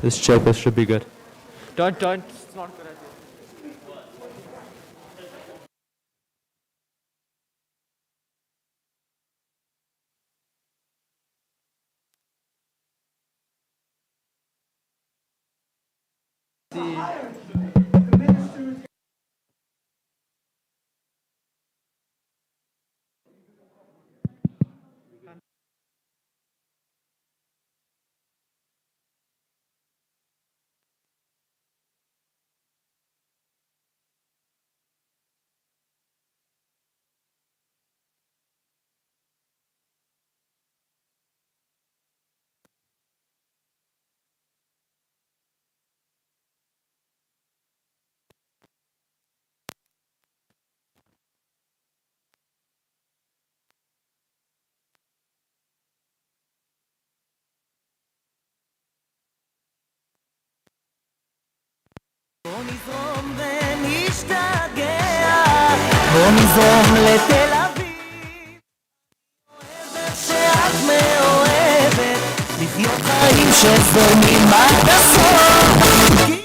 This checklist should be good. Don't. It's not good. בוא נזרום ונשתגע, בוא נזרום לתל אביב, אוהבת שאת מאוהבת, לחיות חיים שזורמים עד הסוף.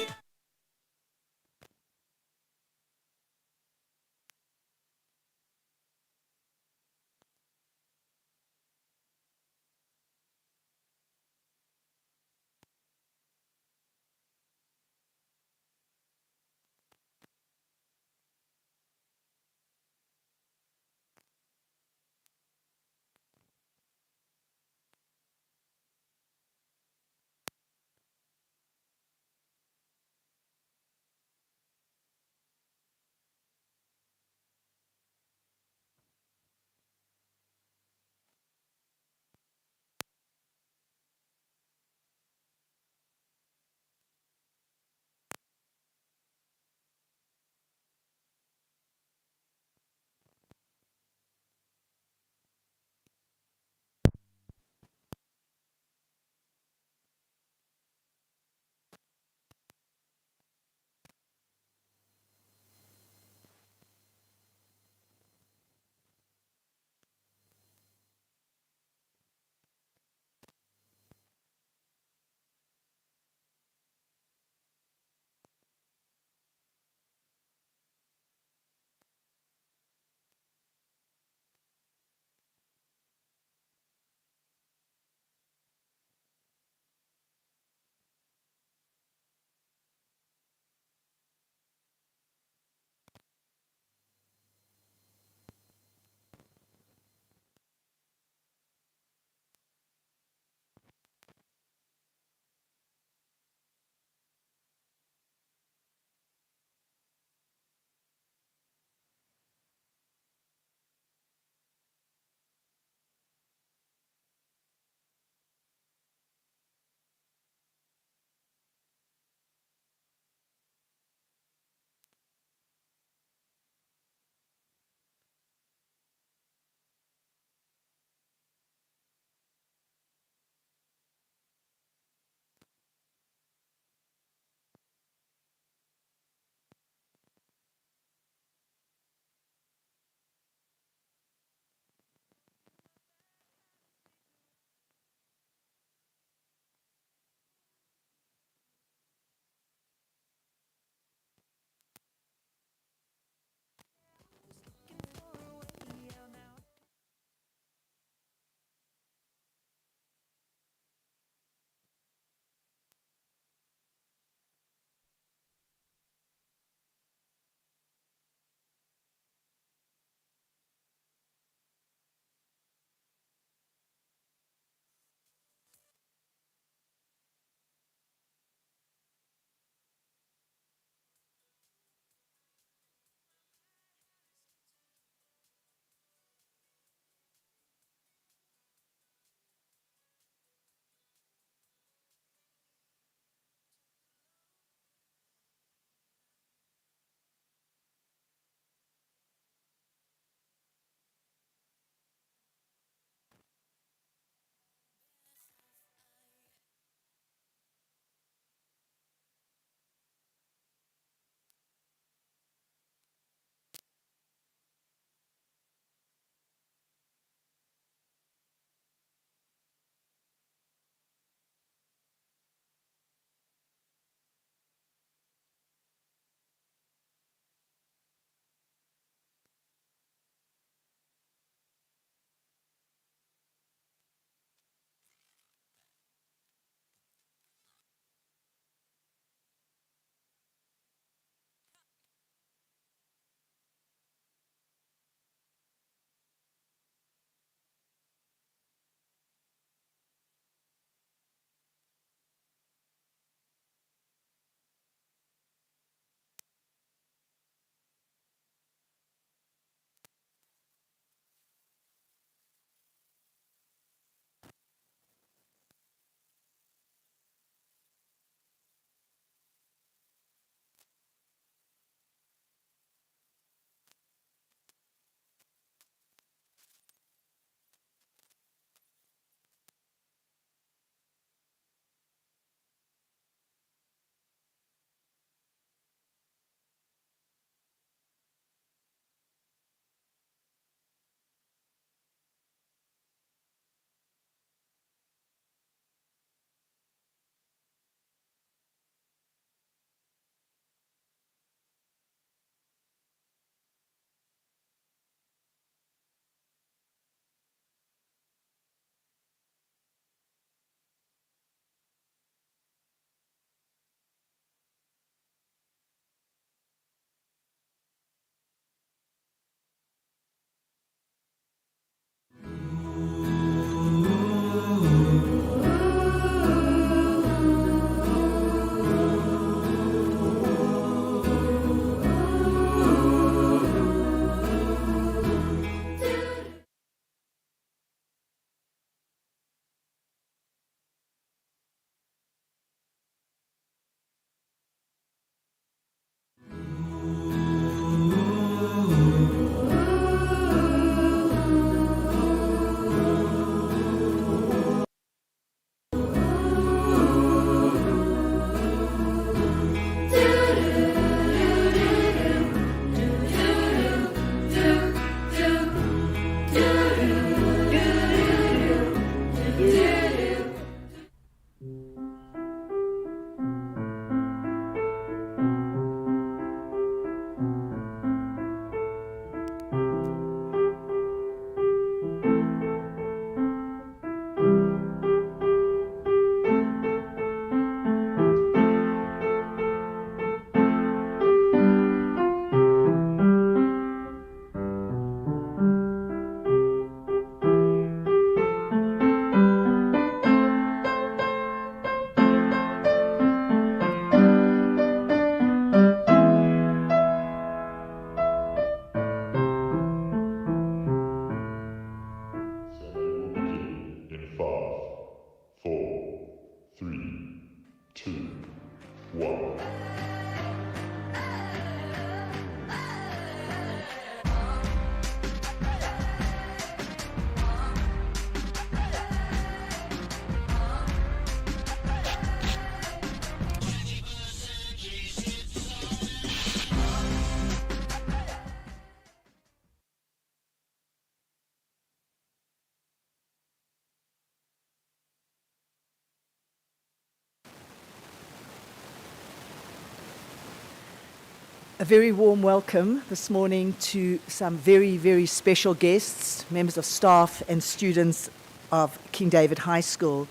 A very warm welcome this morning to some very, very special guests, members of staff and students of King David High School.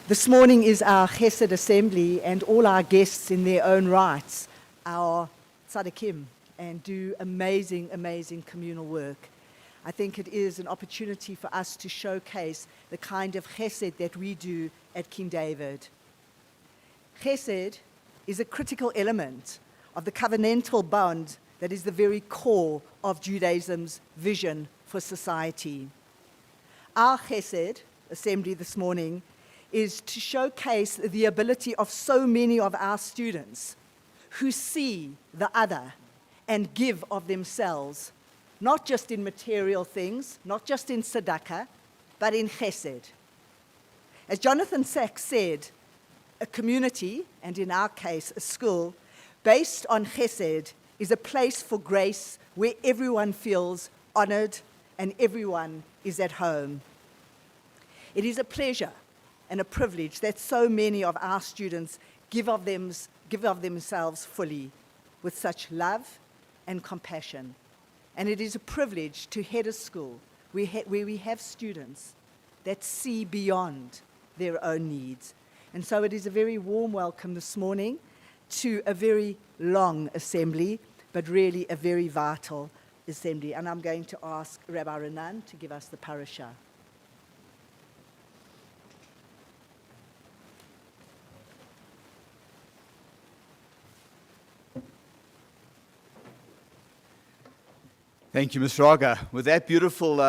This morning is our Hesed assembly, and all our guests in their own rights are tzaddikim and do amazing, amazing communal work. I think it is an opportunity for us to showcase the kind of Hesed that we do at King David. Hesed is a critical element of the covenantal bond that is the very core of Judaism's vision for society. Our Hesed assembly this morning is to showcase the ability of so many of our students who see the other and give of themselves, not just in material things, not just in tzedakah, but in Hesed. As Jonathan Sacks said, a community, and in our case, a school, based on Hesed is a place for grace where everyone feels honored and everyone is at home. It is a pleasure and a privilege that so many of our students give of themselves fully with such love and compassion. And it is a privilege to head a school where we have students that see beyond their own needs. And so it is a very warm welcome this morning to a very long assembly, but really a very vital assembly. And I'm going to ask Rabbi Renan to give us the parasha. Thank you, Ms. Raga. With that beautiful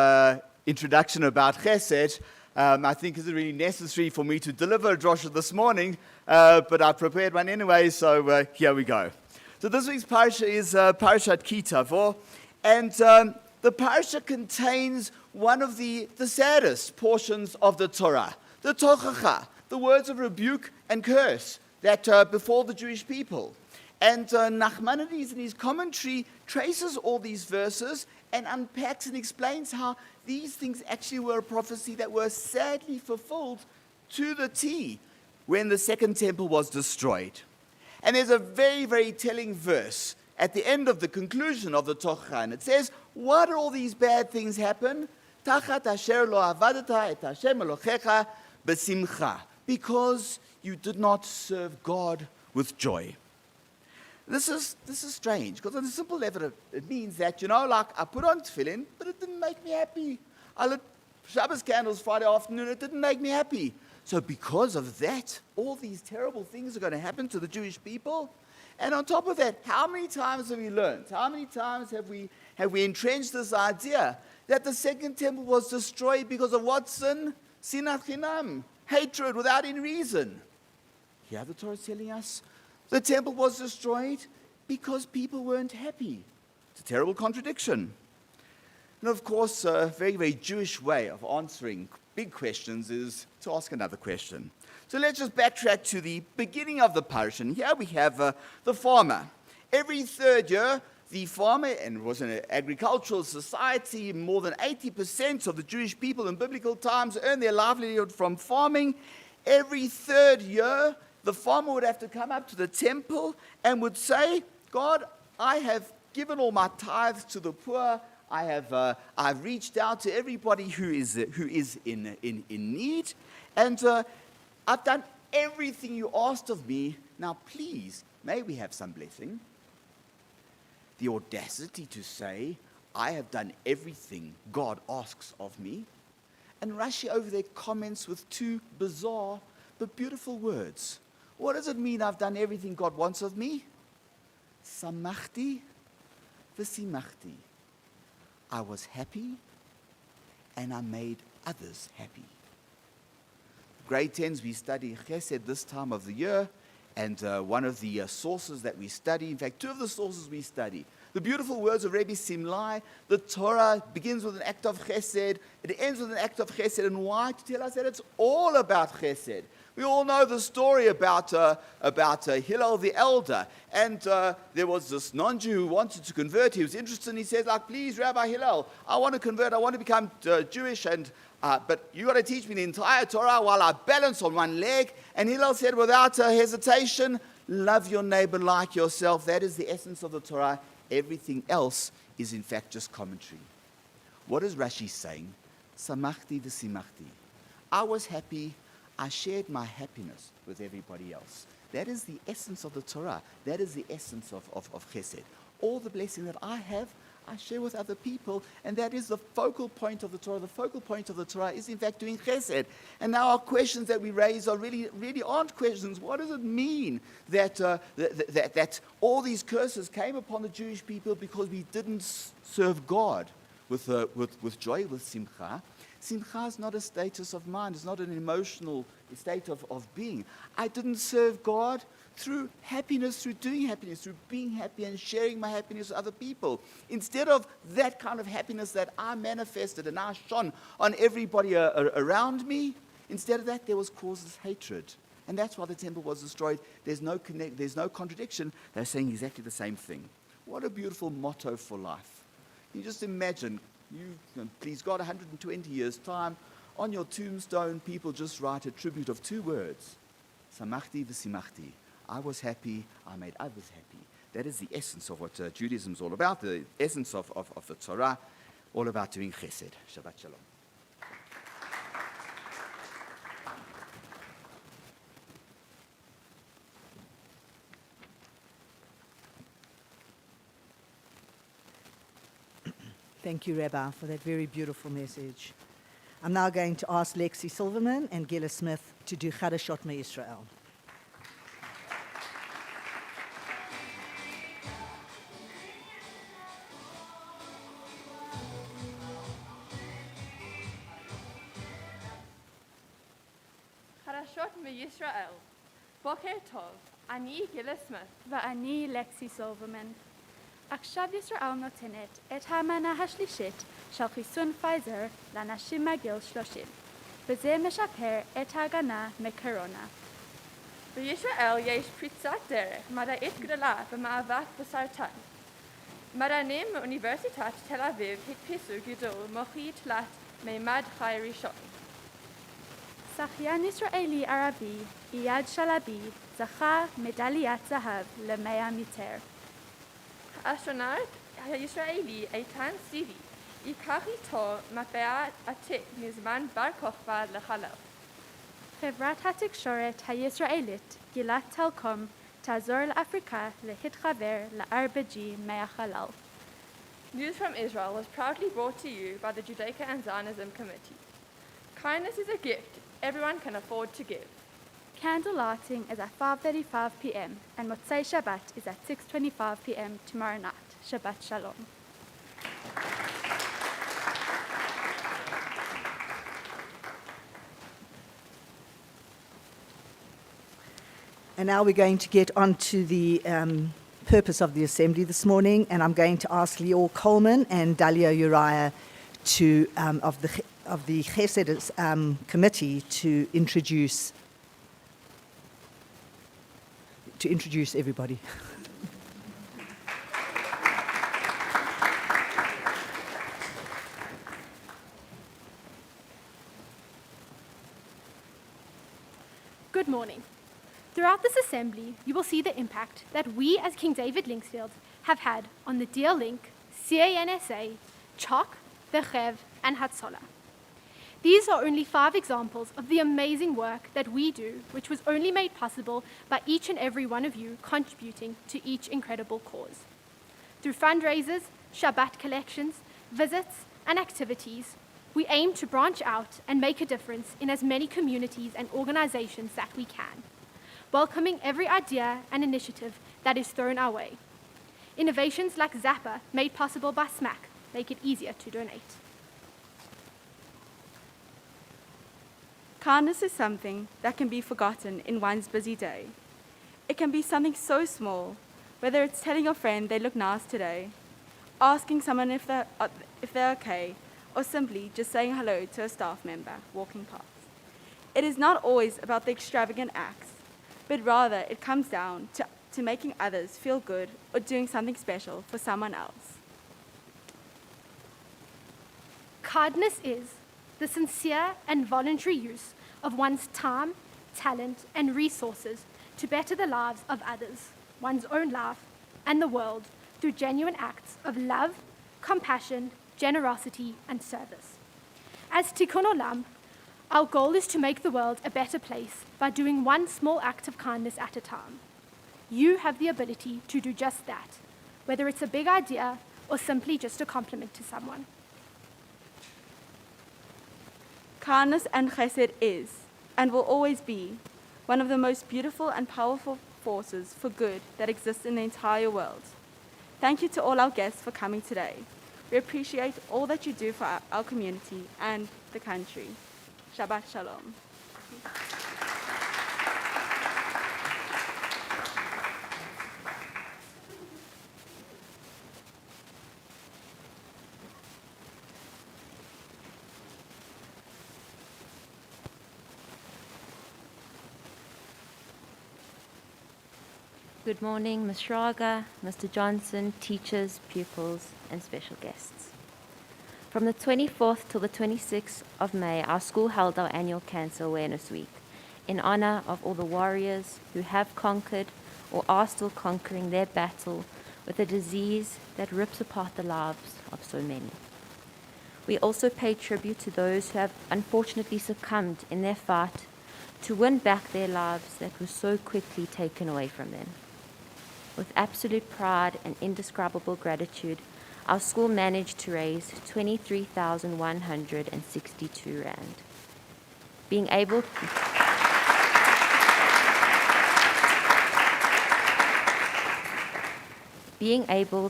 introduction about Hesed, I think it's really necessary for me to deliver a drosha this morning, but I prepared one anyway, so here we go. So this week's parasha is Parashat Ki Tavo, and the parasha contains one of the saddest portions of the Torah, the Tochacha, the words of rebuke and curse that befall the Jewish people. And Nachmanides in his commentary traces all these verses and unpacks and explains how these things actually were a prophecy that were sadly fulfilled to the T when the second temple was destroyed. And there's a very, very telling verse at the end of the conclusion of the Torah, and it says, "Why did all these bad things happen? Tachat asher lo avadata et Hashem Elohecha b'simcha, because you did not serve God with joy." This is strange, because on a simple level, it means that, like I put on tefillin, but it didn't make me happy. I lit Shabbos candles Friday afternoon, it didn't make me happy. So because of that, all these terrible things are going to happen to the Jewish people. And on top of that, how many times have we learned? How many times have we entrenched this idea that the second temple was destroyed because of what sin? Sinat chinam, hatred without any reason. Here the Torah is telling us the temple was destroyed because people weren't happy. It's a terrible contradiction. And of course, a very, very Jewish way of answering big questions is to ask another question. So let's just backtrack to the beginning of the parasha. And here we have the farmer. Every third year, the farmer, and it was an agricultural society, more than 80% of the Jewish people in biblical times earned their livelihood from farming. Every third year, the farmer would have to come up to the temple and would say, "God, I have given all my tithes to the poor. I've reached out to everybody who is in need, and I've done everything you asked of me. Now, please, may we have some blessing." The audacity to say, "I have done everything God asks of me," and Rashi over there comments with two bizarre but beautiful words. What does it mean, I've done everything God wants of me? Samachti v'simachti. I was happy and I made others happy. Grade 10s, we study Hesed this time of the year, and one of the sources that we study, in fact, two of the sources we study, the beautiful words of Rebbe Simlai, the Torah begins with an act of Hesed, it ends with an act of Hesed, and why? To tell us that it's all about Hesed. We all know the story about Hillel the elder, and there was this non-Jew who wanted to convert. He was interested, and he said, "Please, Rabbi Hillel, I want to convert. I want to become Jewish, and but you got to teach me the entire Torah while I balance on one leg." And Hillel said, without hesitation, Love your neighbor like yourself. That is the essence of the Torah. Everything else is in fact just commentary. What is Rashi saying? Samachti v'simachti. I was happy. I shared my happiness with everybody else. That is the essence of the Torah. That is the essence of Hesed. All the blessing that I have, I share with other people, and that is the focal point of the Torah. The focal point of the Torah is, in fact, doing Chesed. And now our questions that we raise are really aren't questions. What does it mean that all these curses came upon the Jewish people because we didn't serve God with joy, with simcha? Simcha is not a status of mind. It's not an emotional state of being. I didn't serve God through happiness, through doing happiness, through being happy and sharing my happiness with other people. Instead of that kind of happiness that I manifested and I shone on everybody around me, instead of that, there was causes hatred. And that's why the temple was destroyed. There's no contradiction. They're saying exactly the same thing. What a beautiful motto for life. You just imagine, please God, 120 years' time, on your tombstone, people just write a tribute of 2 words. Samachti v'simachti. I was happy, I made others happy. That is the essence of what Judaism is all about, the essence of the Torah, all about doing chesed. Shabbat shalom. Thank you, Rabbi, for that very beautiful message. I'm now going to ask Lexi Silverman and Gila Smith to do Chadashot MeYisrael. חדשות מישראל. בוקר טוב, אני גילה סמית. ואני לקסי סילברמן. עכשיו ישראל נותנת את המנה השלישית של חיסון פייזר לאנשים מגיל 30, וזה משפר את ההגנה מקורונה. בישראל יש פריצת דרך מדעית גדולה במאבק בסרטן. מדענים מאוניברסיטת תל אביב הדפיסו גידול מוחי תלת מימד חי ראשון. שחיין ישראלי ערבי, אייד שלבי, זכה מדליית זהב ל100 מטר. האסטרונאוט הישראלי איתן סיבי ייקח איתו מטבע עתיק מזמן בר כוכבא לחלל. חברת התקשורת הישראלית גילת טלקום תעזור לאפריקה להתחבר ל4G מהחלל. News from Israel was proudly brought to you by the Judaica and Zionism Committee. Kindness is a gift everyone can afford to give. Candle lighting is at 5:35 p.m. and Motzei Shabbat is at 6:25 p.m. tomorrow night. Shabbat Shalom. And now we're going to get on to the purpose of the assembly this morning, and I'm going to ask Lior Coleman and Dalia Uriah to, of the Hesed committee to introduce everybody. Good morning. Throughout this assembly, you will see the impact that we as King David Linksfield have had on the Deal Link, CANSA, Choc, Chev, and Hatsola. These are only 5 examples of the amazing work that we do, which was only made possible by each and every one of you contributing to each incredible cause. Through fundraisers, Shabbat collections, visits, and activities, we aim to branch out and make a difference in as many communities and organizations that we can, welcoming every idea and initiative that is thrown our way. Innovations like Zappa, made possible by SMACC, make it easier to donate. Kindness is something that can be forgotten in one's busy day. It can be something so small, whether it's telling your friend they look nice today, asking someone if they're okay, or simply just saying hello to a staff member walking past. It is not always about the extravagant acts, but rather it comes down to making others feel good or doing something special for someone else. Kindness is the sincere and voluntary use of one's time, talent, and resources to better the lives of others, one's own life, and the world through genuine acts of love, compassion, generosity, and service. As Tikkun Olam, our goal is to make the world a better place by doing one small act of kindness at a time. You have the ability to do just that, whether it's a big idea or simply just a compliment to someone. Kindness and chesed is, and will always be, one of the most beautiful and powerful forces for good that exists in the entire world. Thank you to all our guests for coming today. We appreciate all that you do for our community and the country. Shabbat Shalom. Good morning, Ms. Schrager, Mr. Johnson, teachers, pupils, and special guests. From the 24th till the 26th of May, our school held our annual Cancer Awareness Week in honor of all the warriors who have conquered or are still conquering their battle with a disease that rips apart the lives of so many. We also pay tribute to those who have unfortunately succumbed in their fight to win back their lives that were so quickly taken away from them. With absolute pride and indescribable gratitude, our school managed to raise 23,162 rand. Being able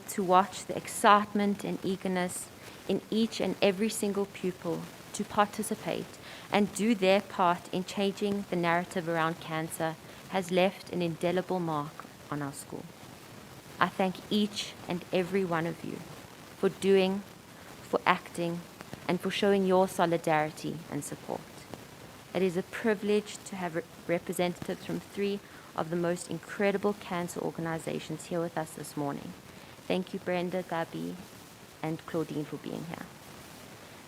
to watch the excitement and eagerness in each and every single pupil to participate and do their part in changing the narrative around cancer has left an indelible mark on our school. I thank each and every one of you for doing, for acting, and for showing your solidarity and support. It is a privilege to have representatives from 3 of the most incredible cancer organizations here with us this morning. Thank you, Brenda, Gabi, and Claudine for being here.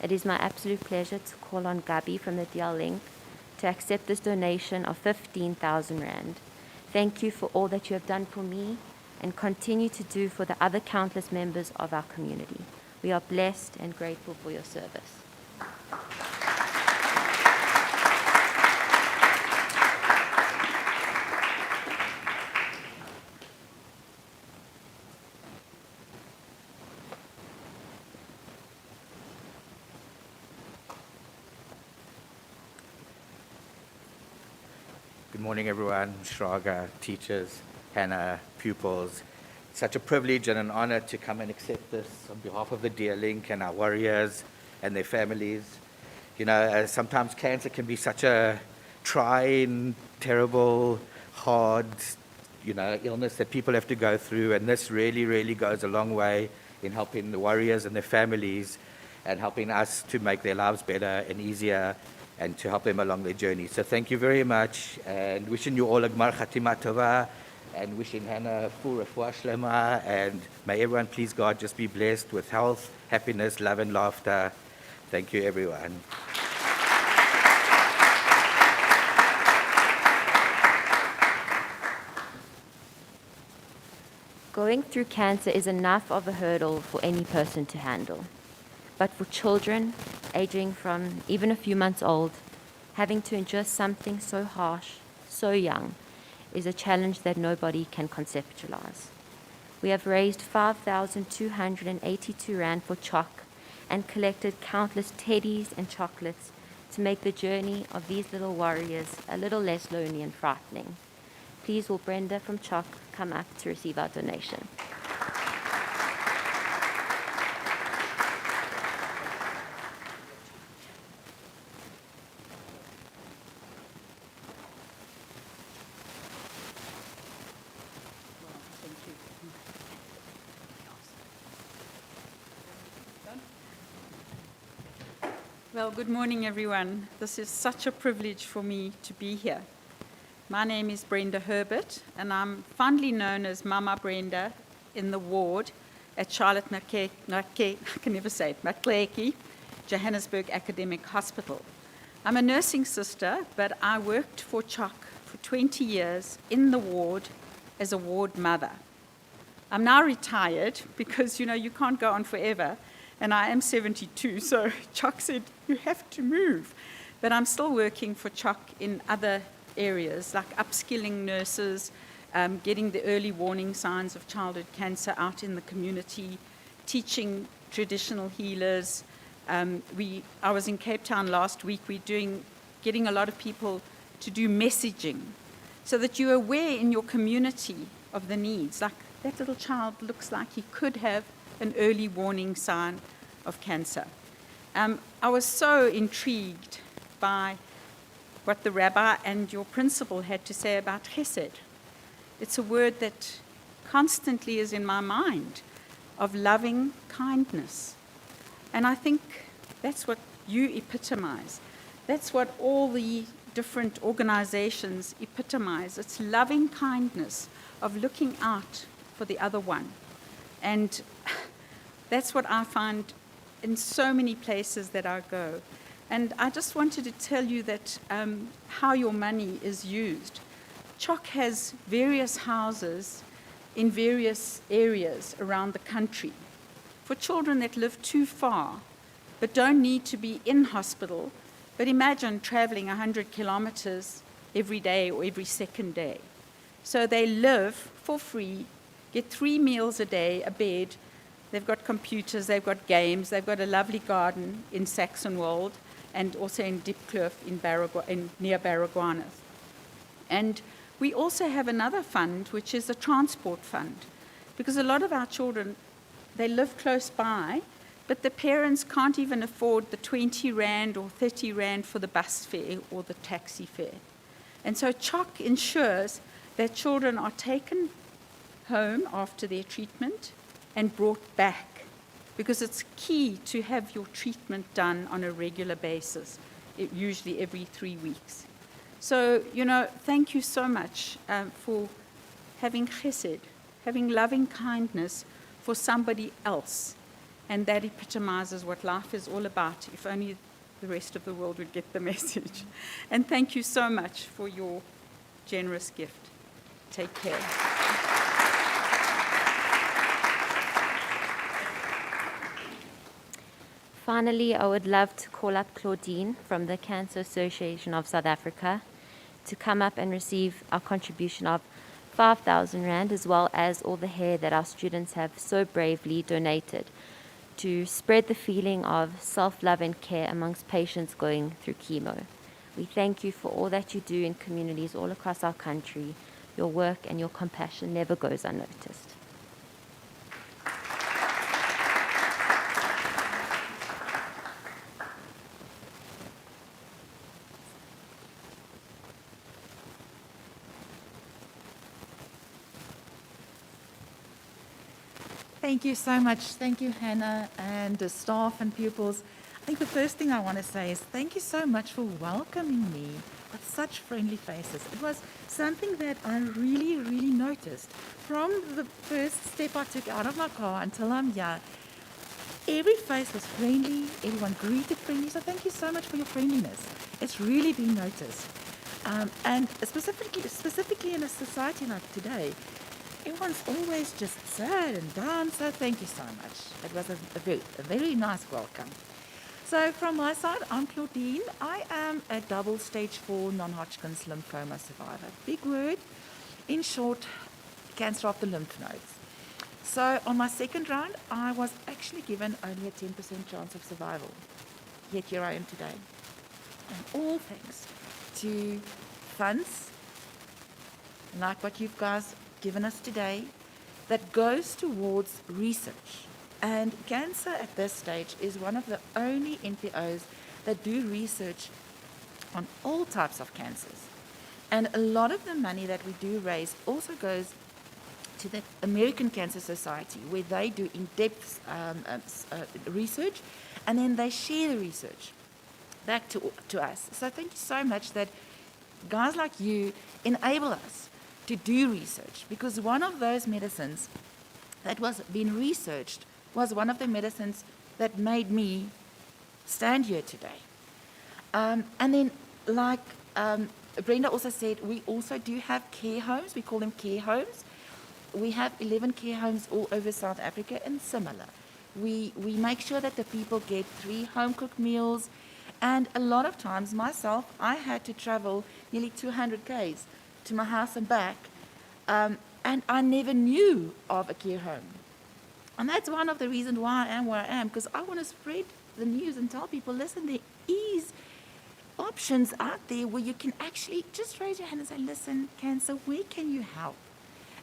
It is my absolute pleasure to call on Gabi from the DL Link to accept this donation of 15,000 Rand. Thank you for all that you have done for me and continue to do for the other countless members of our community. We are blessed and grateful for your service. Good morning, everyone. Shraga, teachers, Hannah, pupils. It's such a privilege and an honor to come and accept this on behalf of the Dear Link and our warriors and their families. You know, sometimes cancer can be such a trying, terrible, hard, illness that people have to go through, and this really, really goes a long way in helping the warriors and their families and helping us to make their lives better and easier and to help them along their journey. So thank you very much, and wishing you all a Gmar Khatima Tova, and wishing Hannah full refuah shlema, and may everyone, please God, just be blessed with health, happiness, love, and laughter. Thank you, everyone. Going through cancer is enough of a hurdle for any person to handle. But for children, aging from even a few months old, having to endure something so harsh, so young, is a challenge that nobody can conceptualize. We have raised 5,282 Rand for Choc and collected countless teddies and chocolates to make the journey of these little warriors a little less lonely and frightening. Please will Brenda from Choc come up to receive our donation. Well, good morning, everyone. This is such a privilege for me to be here. My name is Brenda Herbert, and I'm fondly known as Mama Brenda in the ward at Charlotte Macleaki, Johannesburg Academic Hospital. I'm a nursing sister, but I worked for Choc for 20 years in the ward as a ward mother. I'm now retired because, you can't go on forever, and I am 72, so Choc said, you have to move. But I'm still working for Choc in other areas, like upskilling nurses, getting the early warning signs of childhood cancer out in the community, teaching traditional healers. I was in Cape Town last week. Getting a lot of people to do messaging so that you're aware in your community of the needs. Like, that little child looks like he could have an early warning sign of cancer. I was so intrigued by what the rabbi and your principal had to say about Hesed. It's a word that constantly is in my mind, of loving kindness. And I think that's what you epitomize. That's what all the different organizations epitomize. It's loving kindness, of looking out for the other one. And that's what I find in so many places that I go. And I just wanted to tell you that how your money is used. Choc has various houses in various areas around the country for children that live too far but don't need to be in hospital. But imagine traveling 100 kilometers every day or every second day. So they live for free, get 3 meals a day, a bed. They've got computers, they've got games, they've got a lovely garden in Saxonwold and also in Diepkloof near Baragwanath. And we also have another fund, which is a transport fund, because a lot of our children, they live close by, but the parents can't even afford the 20 Rand or 30 Rand for the bus fare or the taxi fare. And so Choc ensures that children are taken home after their treatment and brought back, because it's key to have your treatment done on a regular basis, usually every 3 weeks. So, thank you so much for having chesed, having loving kindness for somebody else. And that epitomizes what life is all about, if only the rest of the world would get the message. And thank you so much for your generous gift. Take care. Finally, I would love to call up Claudine from the Cancer Association of South Africa to come up and receive our contribution of 5,000 Rand, as well as all the hair that our students have so bravely donated to spread the feeling of self-love and care amongst patients going through chemo. We thank you for all that you do in communities all across our country. Your work and your compassion never goes unnoticed. Thank you so much. Thank you, Hannah, and the staff and pupils. I think the first thing I want to say is thank you so much for welcoming me with such friendly faces. It was something that I really, really noticed. From the first step I took out of my car until I'm here, every face was friendly, everyone greeted friendly, so thank you so much for your friendliness. It's really been noticed. And specifically in a society like today, everyone's always just sad and down, so thank you so much. It was a very nice welcome. So from my side, I'm Claudine. I am a double stage 4 non-Hodgkin's lymphoma survivor. Big word. In short, cancer of the lymph nodes. So on my second round, I was actually given only a 10% chance of survival. Yet here I am today. And all thanks to funds like what you guys given us today that goes towards research. And cancer at this stage is one of the only NPOs that do research on all types of cancers. And a lot of the money that we do raise also goes to the American Cancer Society, where they do in-depth research, and then they share the research back to us. So thank you so much that guys like you enable us to do research, because one of those medicines that was being researched was one of the medicines that made me stand here today. And then, like Brenda also said we also do have care homes. We call them care homes. We have 11 care homes all over South Africa and similar. We make sure that the people get 3 home-cooked meals. And a lot of times, myself, I had to travel nearly 200 k's to my house and back. And I never knew of a care home. And that's one of the reasons why I am where I am, because I want to spread the news and tell people, listen, there is options out there where you can actually just raise your hand and say, listen, cancer, where can you help?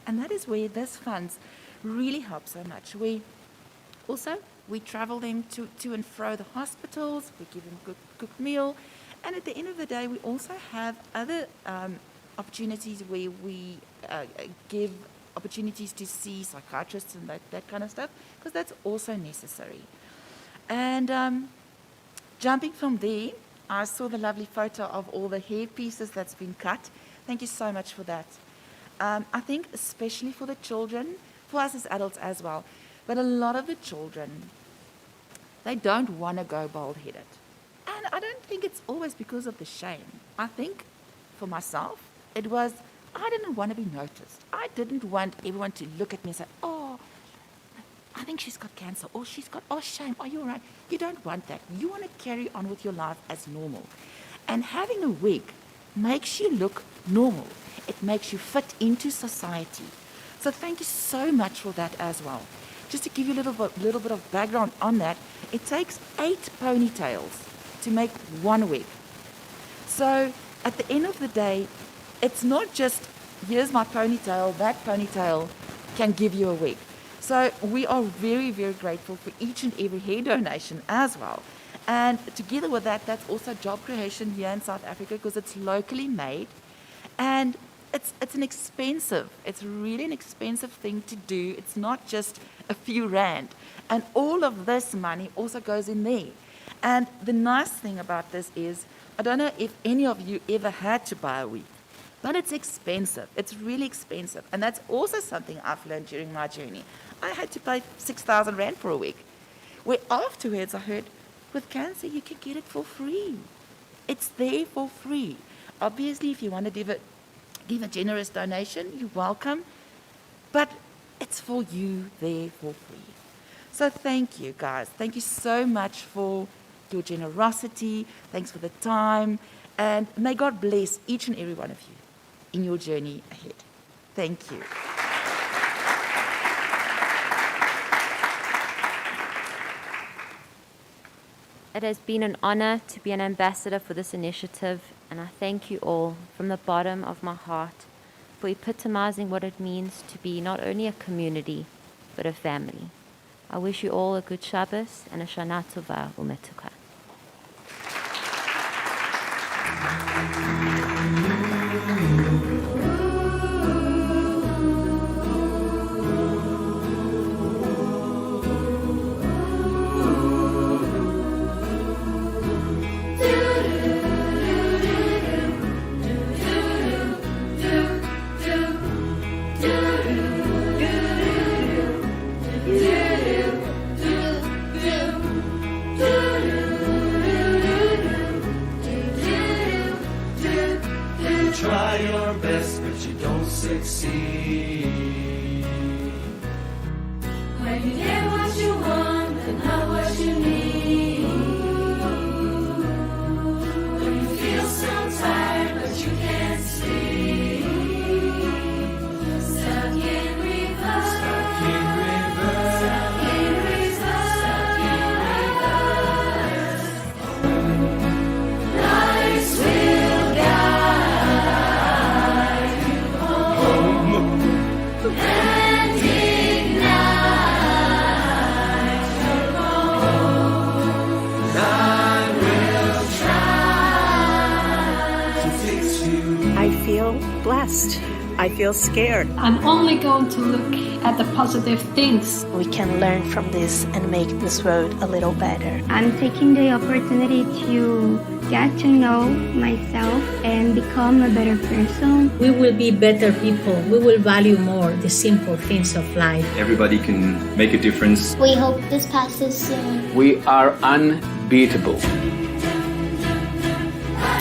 And that is where this funds really help so much. We travel them to and fro the hospitals, we give them good cooked meal, and at the end of the day, we also have other opportunities where we give opportunities to see psychiatrists and that kind of stuff, because that's also necessary. And jumping from there, I saw the lovely photo of all the hair pieces that's been cut. Thank you so much for that. I think especially for the children, for us as adults as well, but a lot of the children, they don't want to go bald-headed. And I don't think it's always because of the shame. I think for myself, it was, I didn't want to be noticed. I didn't want everyone to look at me and say, oh, I think she's got cancer, or she's got, oh, shame, are you all right? You don't want that. You want to carry on with your life as normal. And having a wig makes you look normal. It makes you fit into society. So thank you so much for that as well. Just to give you a little bit of background on that, it takes 8 ponytails to make one wig. So at the end of the day, it's not just, here's my ponytail, that ponytail can give you a wig. So we are very, very grateful for each and every hair donation as well. And together with that, that's also job creation here in South Africa, because it's locally made. And it's really an expensive thing to do. It's not just a few rand. And all of this money also goes in there. And the nice thing about this is, I don't know if any of you ever had to buy a wig, but it's expensive. It's really expensive. And that's also something I've learned during my journey. I had to pay 6,000 rand for a wig, where afterwards I heard, with cancer, you can get it for free. It's there for free. Obviously, if you want to give a generous donation, you're welcome. But it's for you there for free. So thank you, guys. Thank you so much for your generosity. Thanks for the time. And may God bless each and every one of you in your journey ahead. Thank you. It has been an honor to be an ambassador for this initiative, and I thank you all from the bottom of my heart for epitomizing what it means to be not only a community, but a family. I wish you all a good Shabbos and a Shana Tova Umetuka. Try your best, but you don't succeed. When you get what you want and not what you need. When you feel so tired, but you can't sleep. Stuck in reverse. Stuck in reverse. Stuck in reverse. Stuck in reverse. Lights will guide you home and ignite your bones. I will try to fix you. I feel blessed. I feel scared. I'm only going to look at the positive things. We can learn from this and make this world a little better. I'm taking the opportunity to get to know myself and become a better person. We will be better people. We will value more the simple things of life. Everybody can make a difference. We hope this passes soon. We are unbeatable.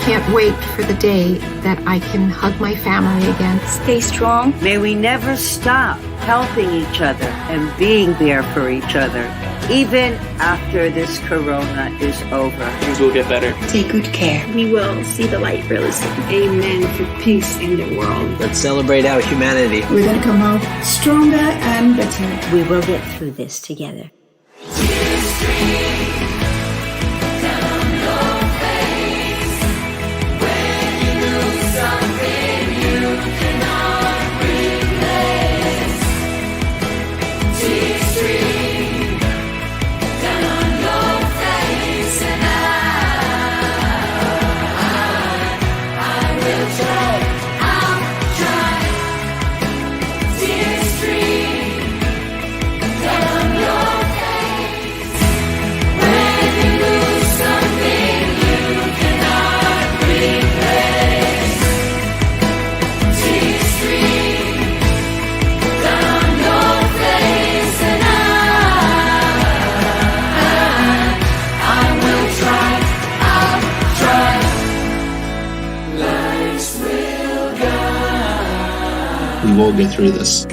can't wait for the day that I can hug my family again. Stay strong. May we never stop helping each other and being there for each other, even after this corona is over. Things will get better. Take good care. We will see the light really soon. Amen for peace in the world. Let's celebrate our humanity. We're going to come out stronger and better. We will get through this together. We will get through this.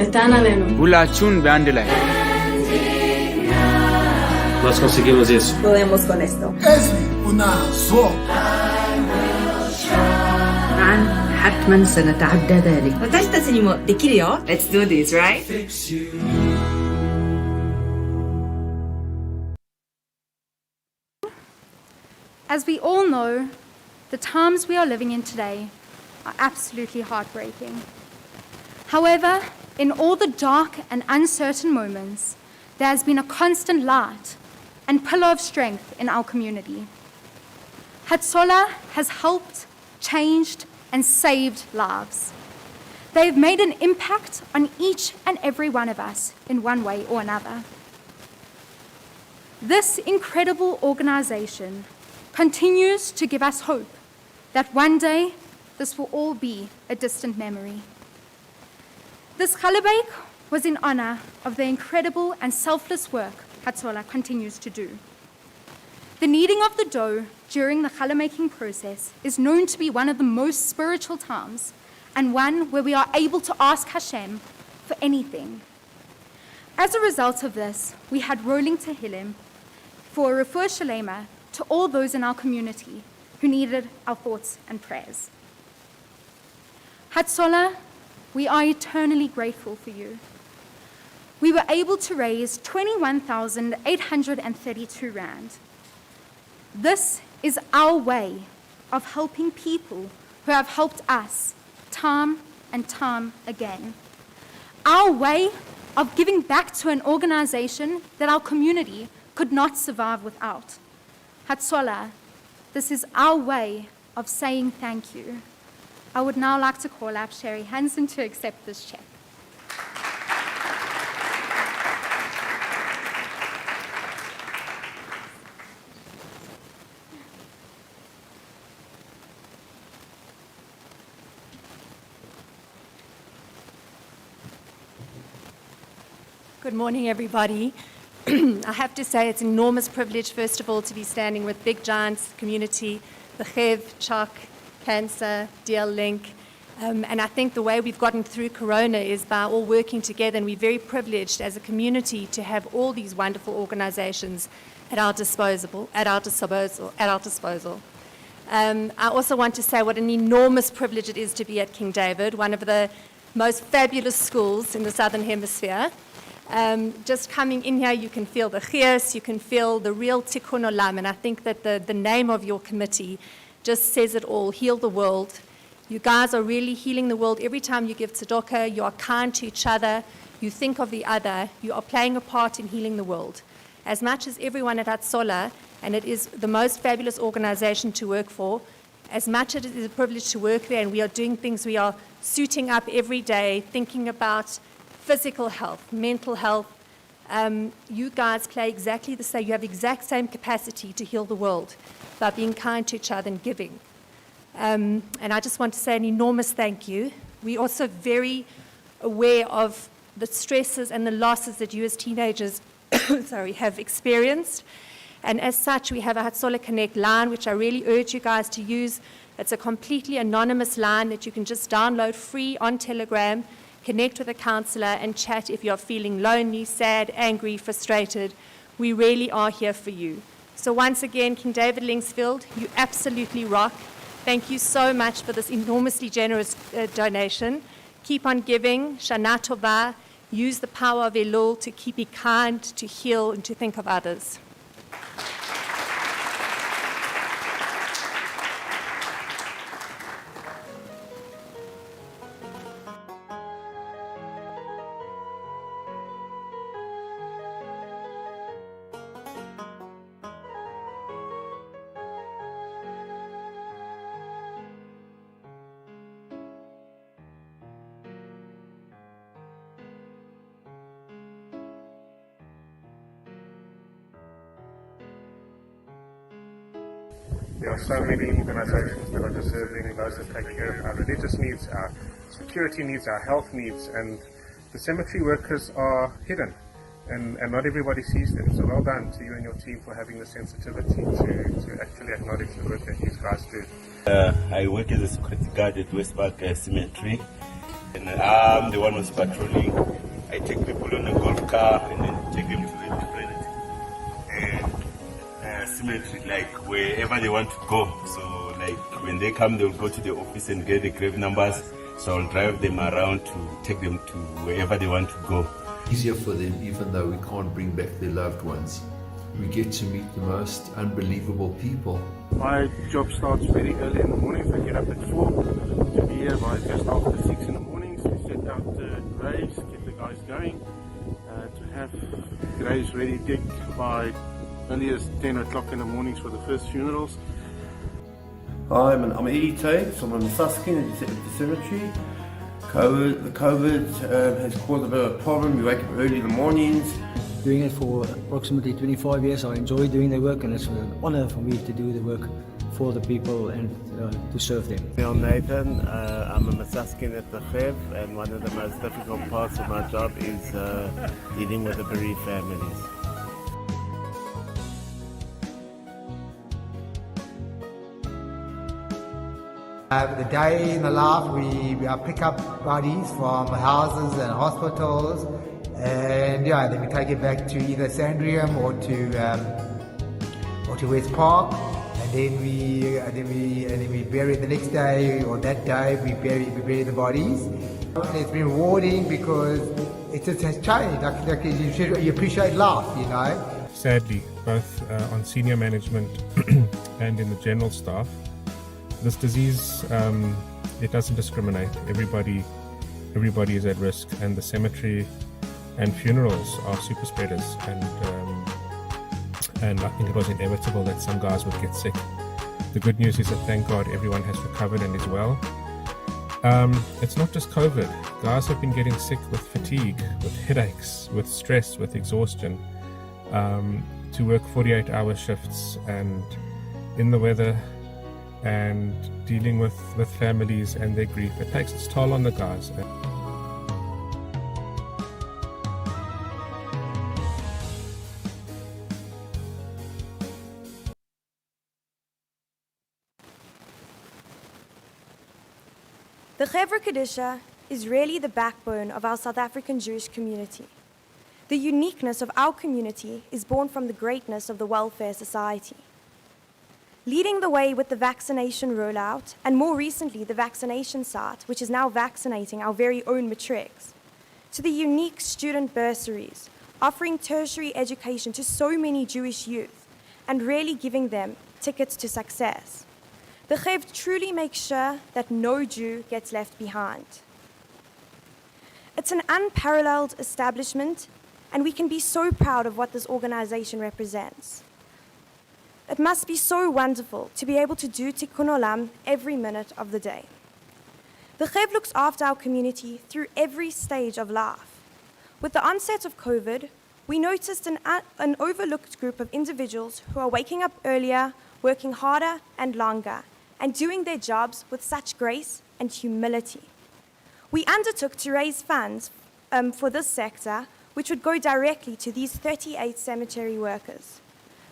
Nós conseguimos isso. Podemos con esto. حتما سنتعدى ذلك. 私たちにもできるよ. Let's do this, right? As we all know, the times we are living in today are absolutely heartbreaking. However, in all the dark and uncertain moments, there has been a constant light and pillar of strength in our community. Hatsola has helped, changed, and saved lives. They have made an impact on each and every one of us in one way or another. This incredible organization continues to give us hope that one day this will all be a distant memory. This chalabake was in honor of the incredible and selfless work Hatsola continues to do. The kneading of the dough during the challah making process is known to be one of the most spiritual times and one where we are able to ask Hashem for anything. As a result of this, we had rolling tehillim for a refuah shalema to all those in our community who needed our thoughts and prayers. Hatsola, we are eternally grateful for you. We were able to raise 21,832 rand. This is our way of helping people who have helped us time and time again. Our way of giving back to an organization that our community could not survive without. Hatsola, this is our way of saying thank you. I would now like to call up Sherry Hansen to accept this check. Good morning, everybody. I have to say it's an enormous privilege, first of all, to be standing with big giants community, the Chev, Choc, Cancer, DL Link. And I think the way we've gotten through Corona is by all working together, and we're very privileged as a community to have all these wonderful organizations at our disposal. I also want to say what an enormous privilege it is to be at King David, one of the most fabulous schools in the Southern Hemisphere. Just coming in here, you can feel the chias, you can feel the real tikkun olam, and I think that the name of your committee just says it all, heal the world. You guys are really healing the world. Every time you give tzedakah, you are kind to each other, you think of the other, you are playing a part in healing the world. As much as everyone at Hatsola, and it is the most fabulous organization to work for, as much as it is a privilege to work there, and we are doing things, we are suiting up every day, thinking about physical health, mental health. You guys play exactly the same. You have the exact same capacity to heal the world by being kind to each other and giving. And I just want to say an enormous thank you. We're also very aware of the stresses and the losses that you as teenagers have experienced. And as such, we have a Hatsola Connect line, which I really urge you guys to use. It's a completely anonymous line that you can just download free on Telegram, connect with a counselor, and chat if you're feeling lonely, sad, angry, frustrated. We really are here for you. So once again, King David Linksfield, you absolutely rock. Thank you so much for this enormously generous donation. Keep on giving. Shana Tova. Use the power of Elul to keep it kind, to heal, and to think of others. There are so many organizations that are deserving those that take care of our religious needs, our security needs, our health needs, and the cemetery workers are hidden, and not everybody sees them. So well done to you and your team for having the sensitivity to actually acknowledge the work that these guys do. I work as a security guard at SMACC Cemetery, and I'm the one who's patrolling. I take people on a golf car and then take them to the different cemetery, like wherever they want to go. So like when they come, they'll go to the office and get the grave numbers. So I'll drive them around to take them to wherever they want to go. Easier for them, even though we can't bring back their loved ones. We get to meet the most unbelievable people. My job starts very early in the mornings. I get up at 4 to be here by just after 6 in the mornings. We set out the graves, get the guys going, to have graves ready digged by early as 10 o'clock in the mornings for the first funerals. Hi, I'm Edie Tate, so I'm on Suskin at the cemetery. The COVID has caused a bit of a problem. We wake up early in the mornings. Doing it for approximately 25 years, I enjoy doing the work, and it's an honor for me to do the work for the people and to serve them. I'm Nathan, I'm a Masaskin at the Chev, and one of the most difficult parts of my job is dealing with the bereaved families. The day in the life, we pick up bodies from houses and hospitals, and then we take it back to either Sandringham or to West Park, and then we bury it the next day, or that day we bury the bodies. And it's been rewarding because it just has changed. Like you appreciate life, you know. Sadly, both on senior management and in the general staff, this disease, it doesn't discriminate. Everybody is at risk, and the cemetery and funerals are super spreaders, and I think it was inevitable that some guys would get sick. The good news is that, thank God, everyone has recovered and is well. It's not just COVID. Guys have been getting sick with fatigue, with headaches, with stress, with exhaustion, to work 48-hour shifts and in the weather, and dealing with families and their grief. It takes its toll on the guys. The Chevra Kadisha is really the backbone of our South African Jewish community. The uniqueness of our community is born from the greatness of the welfare society. Leading the way with the vaccination rollout, and more recently the vaccination site, which is now vaccinating our very own matrics, to the unique student bursaries, offering tertiary education to so many Jewish youth, and really giving them tickets to success. The Chev truly makes sure that no Jew gets left behind. It's an unparalleled establishment, and we can be so proud of what this organization represents. It must be so wonderful to be able to do Tikkun Olam every minute of the day. The Chev looks after our community through every stage of life. With the onset of COVID, we noticed an overlooked group of individuals who are waking up earlier, working harder and longer, and doing their jobs with such grace and humility. We undertook to raise funds for this sector, which would go directly to these 38 cemetery workers.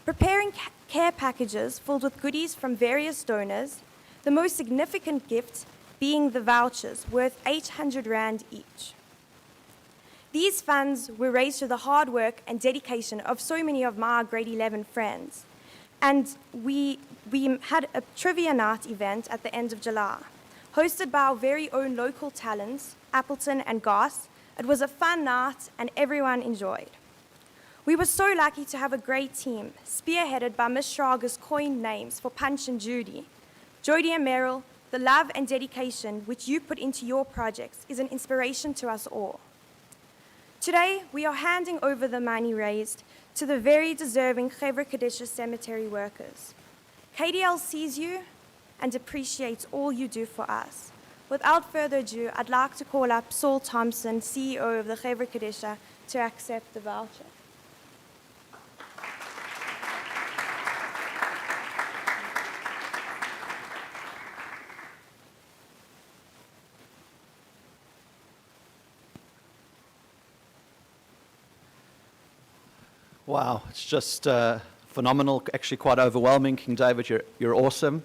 Preparing care packages filled with goodies from various donors, the most significant gift being the vouchers worth 800 Rand each. These funds were raised through the hard work and dedication of so many of my grade 11 friends. And we had a trivia night event at the end of July, hosted by our very own local talents, Appleton and Goss. It was a fun night and everyone enjoyed. We were so lucky to have a great team, spearheaded by Miss Schrager's coined names for Punch and Judy. Jody and Meryl, the love and dedication which you put into your projects is an inspiration to us all. Today, we are handing over the money raised to the very deserving Chevra Kadisha cemetery workers. KDL sees you and appreciates all you do for us. Without further ado, I'd like to call up Saul Thompson, CEO of the Chevra Kadisha, to accept the voucher. Wow, it's just phenomenal, actually quite overwhelming. King David, you're awesome.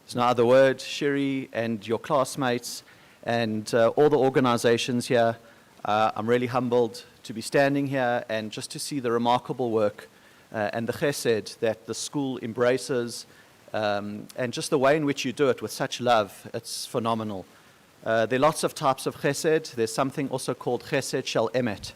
There's no other word. Sherry and your classmates and all the organizations here, I'm really humbled to be standing here and just to see the remarkable work and the Hesed that the school embraces and just the way in which you do it with such love. It's phenomenal. There are lots of types of Hesed. There's something also called Hesed Shel Emet,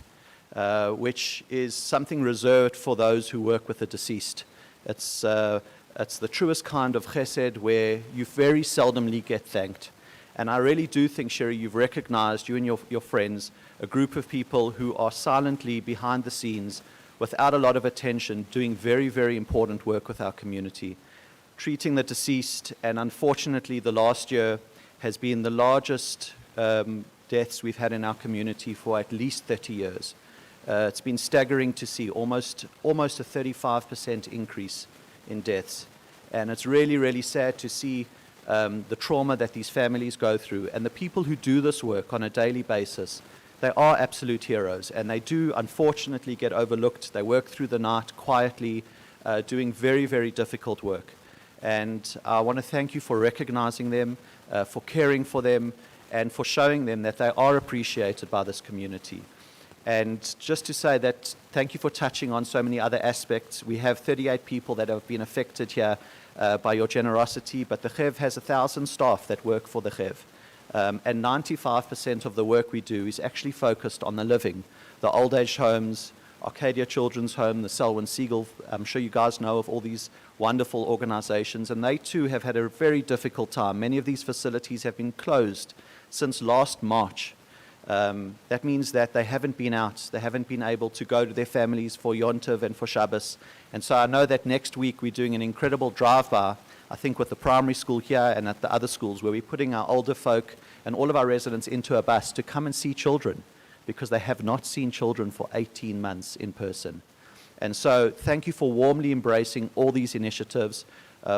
which is something reserved for those who work with the deceased. It's the truest kind of chesed where you very seldomly get thanked. And I really do think, Sherry, you've recognized, you and your friends, a group of people who are silently behind the scenes, without a lot of attention, doing very, very important work with our community, treating the deceased. And unfortunately, the last year has been the largest deaths we've had in our community for at least 30 years. It's been staggering to see almost a 35% increase in deaths. And it's really, really sad to see the trauma that these families go through. And the people who do this work on a daily basis, they are absolute heroes. And they do, unfortunately, get overlooked. They work through the night quietly, doing very, very difficult work. And I want to thank you for recognizing them, for caring for them, and for showing them that they are appreciated by this community. And just to say that, thank you for touching on so many other aspects. We have 38 people that have been affected here by your generosity, but the Chev has 1,000 staff that work for the Chev. And 95% of the work we do is actually focused on the living, the old age homes, Arcadia Children's Home, the Selwyn Siegel. I'm sure you guys know of all these wonderful organizations, and they too have had a very difficult time. Many of these facilities have been closed since last March. That means that they haven't been out, they haven't been able to go to their families for Yom Tov and for Shabbos. And so I know that next week we're doing an incredible drive-by, I think with the primary school here and at the other schools, where we're putting our older folk and all of our residents into a bus to come and see children, because they have not seen children for 18 months in person. And so thank you for warmly embracing all these initiatives,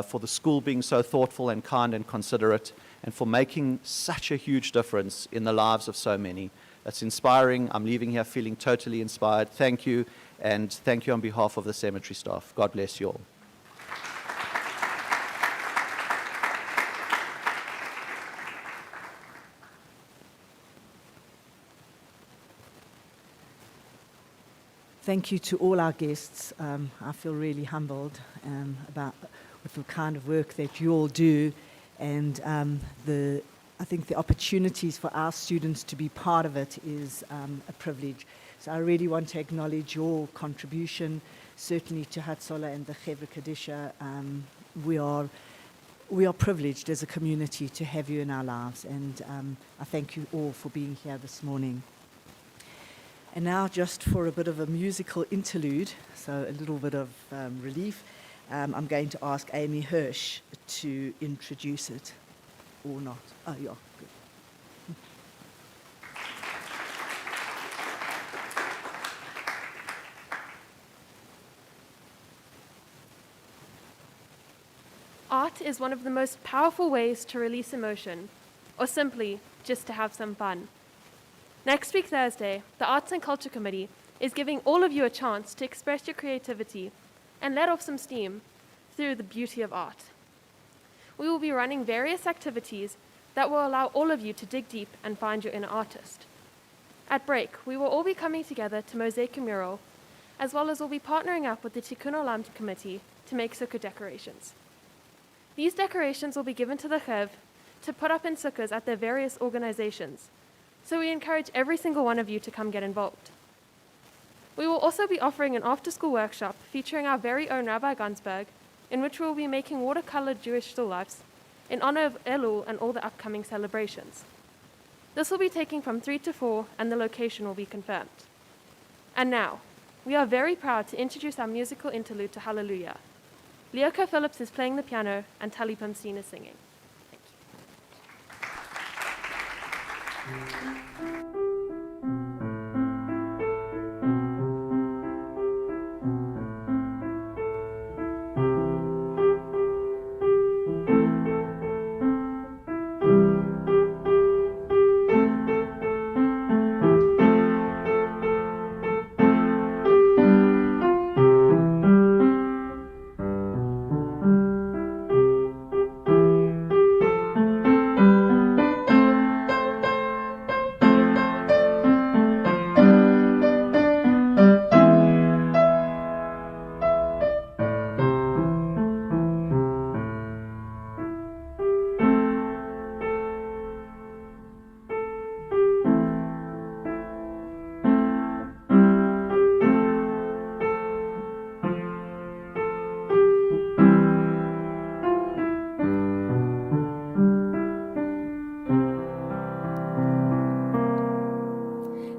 for the school being so thoughtful and kind and considerate, and for making such a huge difference in the lives of so many. That's inspiring. I'm leaving here feeling totally inspired. Thank you, and thank you on behalf of the cemetery staff. God bless you all. Thank you to all our guests. I feel really humbled with the kind of work that you all do, and I think the opportunities for our students to be part of it is a privilege. So I really want to acknowledge your contribution, certainly to Hatsola and the Chevra Kadisha. We are privileged as a community to have you in our lives, and I thank you all for being here this morning. And now, just for a bit of a musical interlude, so a little bit of relief, I'm going to ask Amy Hirsch to introduce it, or not. Oh, yeah, good. Art is one of the most powerful ways to release emotion, or simply just to have some fun. Next week, Thursday, the Arts and Culture Committee is giving all of you a chance to express your creativity and let off some steam through the beauty of art. we will be running various activities that will allow all of you to dig deep and find your inner artist. At break, we will all be coming together to mosaic a mural, as well as we'll be partnering up with the Tikkun Olam committee to make sukkah decorations. These decorations will be given to the Chev to put up in sukkahs at their various organizations, so we encourage every single one of you to come get involved. We will also be offering an after-school workshop featuring our very own Rabbi Gunsberg, in which we will be making watercolored Jewish still lifes in honor of Elul and all the upcoming celebrations. This will be taking from 3 to 4, and the location will be confirmed. And now, we are very proud to introduce our musical interlude to Hallelujah. Leoko Phillips is playing the piano and Tali Pamsteen is singing. Thank you.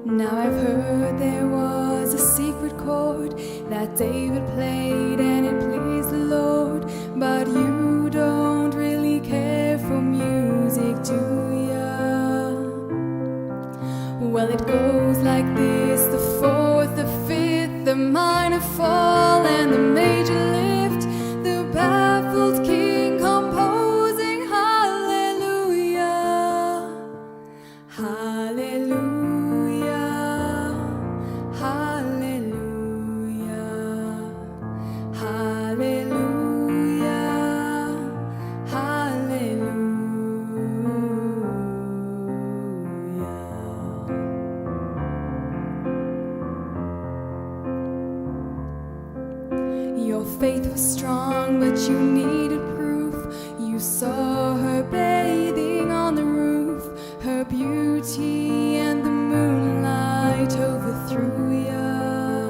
Now I've heard there was a secret chord that David played and it pleased the Lord, but you don't really care for music, do ya? Well, it goes like this: the fourth, the fifth, the minor fall, and the major lift, the baffled king composing hallelujah, hallelujah. Your faith was strong, but you needed proof. You saw her bathing on the roof. Her beauty and the moonlight overthrew ya.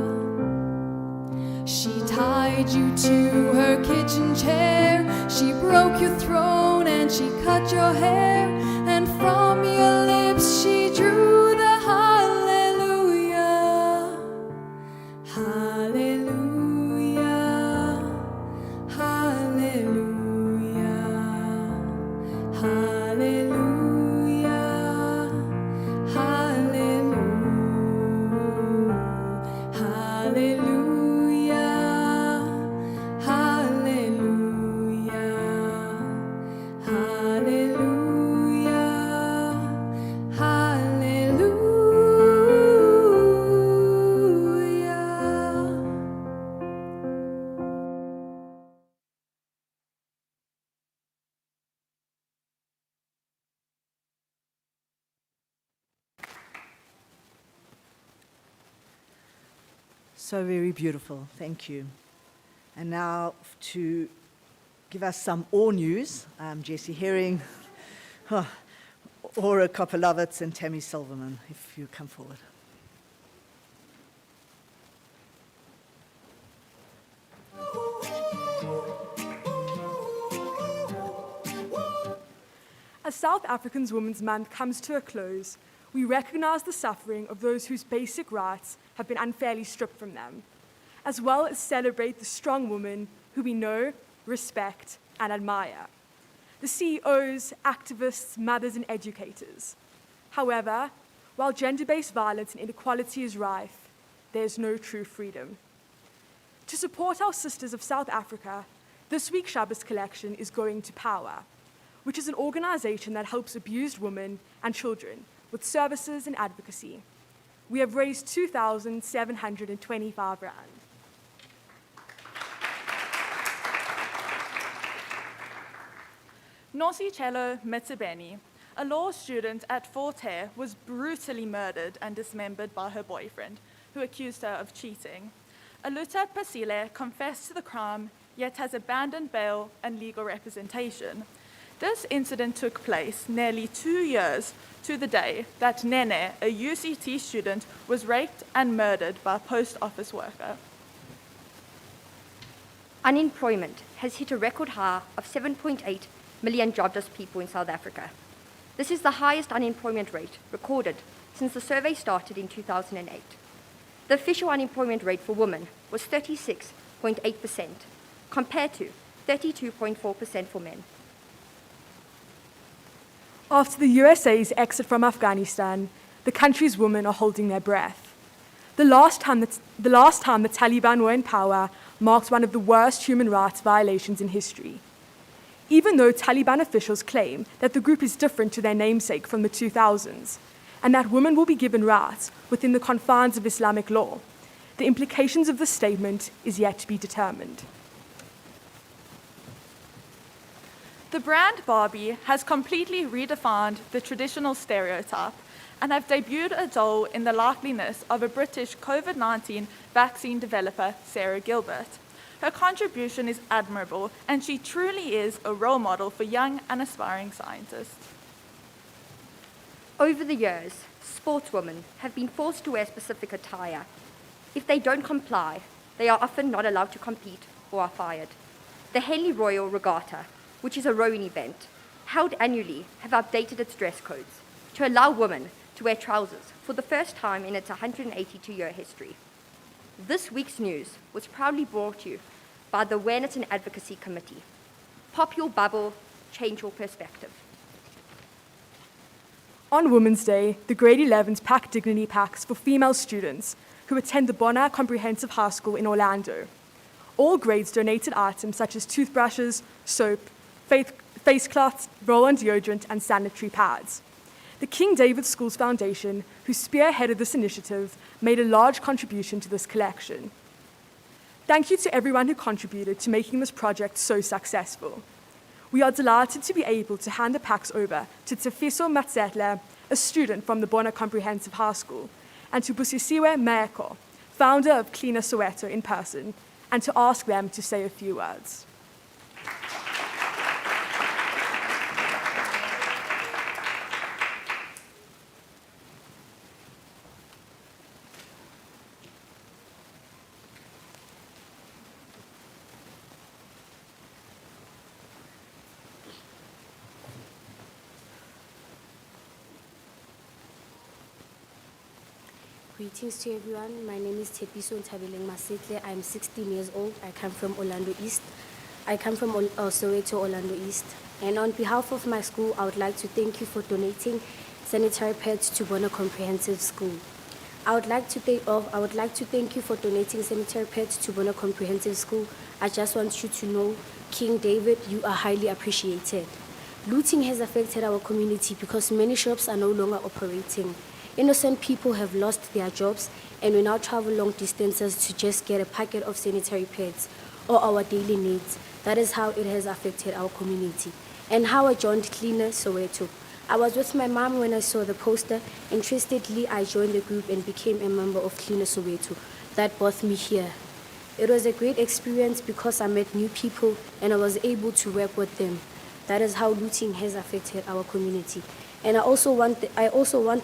She tied you to her kitchen chair. She broke your throne and she cut your hair. And from your lips she drew the hallelujah, hallelujah. So very beautiful, thank you. And now to give us some awe news, Jessie Herring, Aura Kopolovitz and Tammy Silverman, if you come forward. As South Africa's Women's Month comes to a close, we recognize the suffering of those whose basic rights have been unfairly stripped from them, as well as celebrate the strong women who we know, respect, and admire. The CEOs, activists, mothers, and educators. However, while gender-based violence and inequality is rife, there is no true freedom. To support our sisters of South Africa, this week's Shabbos collection is going to Power, which is an organization that helps abused women and children with services and advocacy. We have raised 2,725 rand. Nosicello Mitsibeni, a law student at Fort Hare, was brutally murdered and dismembered by her boyfriend, who accused her of cheating. Aluta Pasile confessed to the crime, yet has abandoned bail and legal representation. This incident took place nearly 2 years to the day that Nene, a UCT student, was raped and murdered by a post office worker. Unemployment has hit a record high of 7.8 million jobless people in South Africa. This is the highest unemployment rate recorded since the survey started in 2008. The official unemployment rate for women was 36.8%, compared to 32.4% for men. After the USA's exit from Afghanistan, the country's women are holding their breath. The last time the Taliban were in power marked one of the worst human rights violations in history. Even though Taliban officials claim that the group is different to their namesake from the 2000s, and that women will be given rights within the confines of Islamic law, the implications of this statement is yet to be determined. The brand Barbie has completely redefined the traditional stereotype and have debuted a doll in the likeness of a British COVID-19 vaccine developer, Sarah Gilbert. Her contribution is admirable, and she truly is a role model for young and aspiring scientists. Over the years, sportswomen have been forced to wear specific attire. If they don't comply, they are often not allowed to compete or are fired. The Henley Royal Regatta, which is a rowing event, held annually, have updated its dress codes to allow women to wear trousers for the first time in its 182-year history. This week's news was proudly brought to you by the Awareness and Advocacy Committee. Pop your bubble, change your perspective. On Women's Day, the Grade 11s packed dignity packs for female students who attend the Bonner Comprehensive High School in Orlando. All grades donated items such as toothbrushes, soap, face cloths, roll-on deodorant, and sanitary pads. The King David Schools Foundation, who spearheaded this initiative, made a large contribution to this collection. Thank you to everyone who contributed to making this project so successful. We are delighted to be able to hand the packs over to Tefiso Matsetla, a student from the Bonner Comprehensive High School, and to Busisiwe Maeko, founder of Cleaner Soweto, in person, and to ask them to say a few words. Greetings to everyone. My name is Tepiso Ntabileng Masetle. I'm 16 years old. I come from Orlando East. I come from Soweto, Orlando East. And on behalf of my school, I would like to thank you for donating sanitary pads to Bonner Comprehensive School. I would like to thank you for donating sanitary pads to Bonner Comprehensive School. I just want you to know, King David, you are highly appreciated. Looting has affected our community because many shops are no longer operating. Innocent people have lost their jobs, and we now travel long distances to just get a packet of sanitary pads or our daily needs. That is how it has affected our community. And how I joined Cleaner Soweto. I was with my mom when I saw the poster. Interestedly, I joined the group and became a member of Cleaner Soweto. That brought me here. It was a great experience because I met new people and I was able to work with them. That is how looting has affected our community. And I also want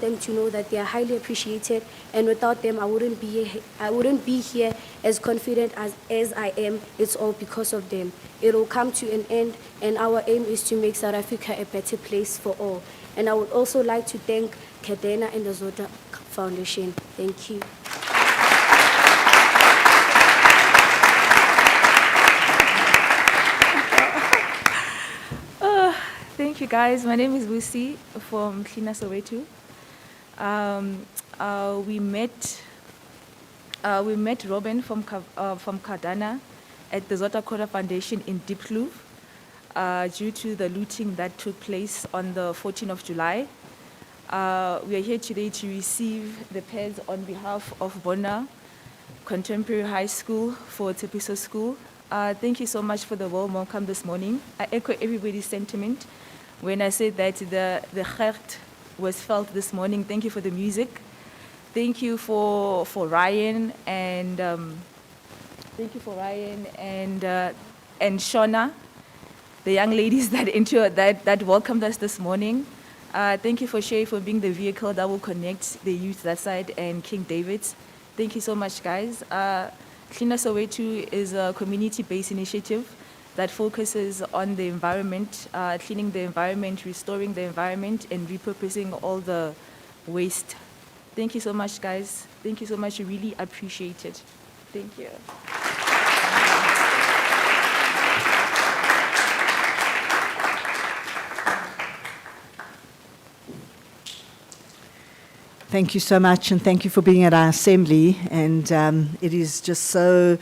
them to know that they are highly appreciated, and without them, I wouldn't be here as confident as I am. It's all because of them. It will come to an end, and our aim is to make South Africa a better place for all. And I would also like to thank Kadena and the Zota Foundation. Thank you. Thank you, guys. My name is Lucy from Cleaner Soweto. We met Robin from Kadana at the Zota Kora Foundation in Diepkloof due to the looting that took place on the 14th of July. We are here today to receive the pads on behalf of Bonner Contemporary High School for Tepiso School. Thank you so much for the warm welcome this morning. I echo everybody's sentiment when I said that the heart was felt this morning. Thank you for the music. Thank you for Ryan and and Shona, the young ladies that welcomed us this morning. Thank you for Shay for being the vehicle that will connect the youth that side and King David's. Thank you so much, guys. Cleaner Soweto is a community-based initiative that focuses on the environment, cleaning the environment, restoring the environment, and repurposing all the waste. Thank you so much, guys. Thank you so much. We really appreciate it. Thank you. Thank you so much, and thank you for being at our assembly. And it is just so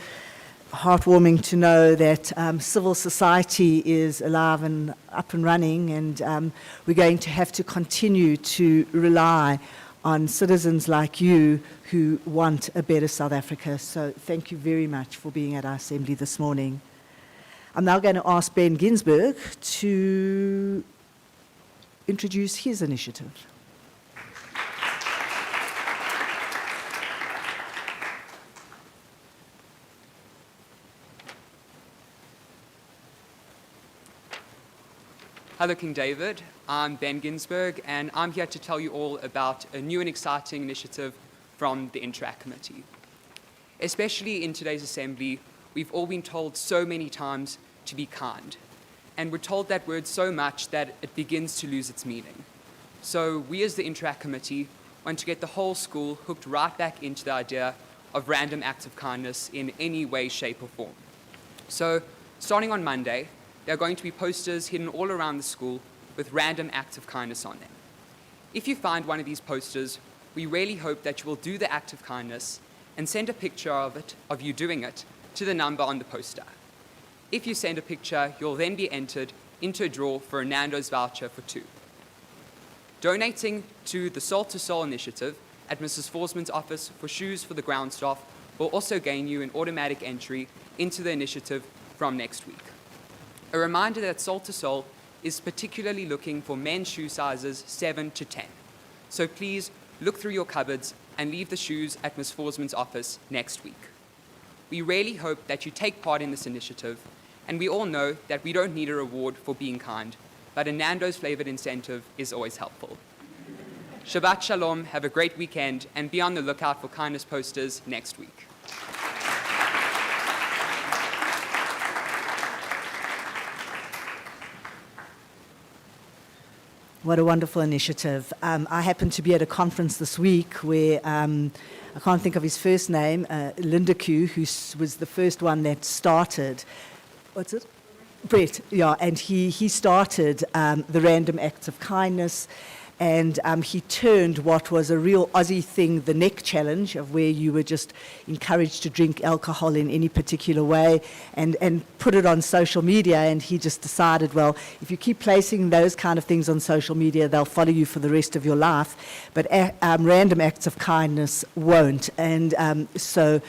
heartwarming to know that civil society is alive and up and running, and we're going to have to continue to rely on citizens like you who want a better South Africa. So thank you very much for being at our assembly this morning. I'm now going to ask Ben Ginsberg to introduce his initiative. Hello, King David. I'm Ben Ginsberg, and I'm here to tell you all about a new and exciting initiative from the Interact Committee. Especially in today's assembly, we've all been told so many times to be kind, and we're told that word so much that it begins to lose its meaning. So we as the Interact Committee want to get the whole school hooked right back into the idea of random acts of kindness in any way, shape, or form. So starting on Monday, there are going to be posters hidden all around the school with random acts of kindness on them. If you find one of these posters, we really hope that you will do the act of kindness and send a picture of you doing it, to the number on the poster. If you send a picture, you'll then be entered into a draw for a Nando's voucher for 2. Donating to the Soul to Soul initiative at Mrs. Forsman's office for shoes for the ground staff will also gain you an automatic entry into the initiative from next week. A reminder that Soul to Soul is particularly looking for men's shoe sizes 7 to 10. So please look through your cupboards and leave the shoes at Ms. Forsman's office next week. We really hope that you take part in this initiative, and we all know that we don't need a reward for being kind, but a Nando's flavored incentive is always helpful. Shabbat Shalom, have a great weekend, and be on the lookout for kindness posters next week. What a wonderful initiative. I happened to be at a conference this week where, I can't think of his first name, Linda Q, who was the first one that started, what's it? Brett, yeah, and he started the Random Acts of Kindness, and he turned what was a real Aussie thing, the neck challenge, of where you were just encouraged to drink alcohol in any particular way, and put it on social media. And he just decided, well, if you keep placing those kind of things on social media, they'll follow you for the rest of your life, but Random Acts of Kindness won't. And so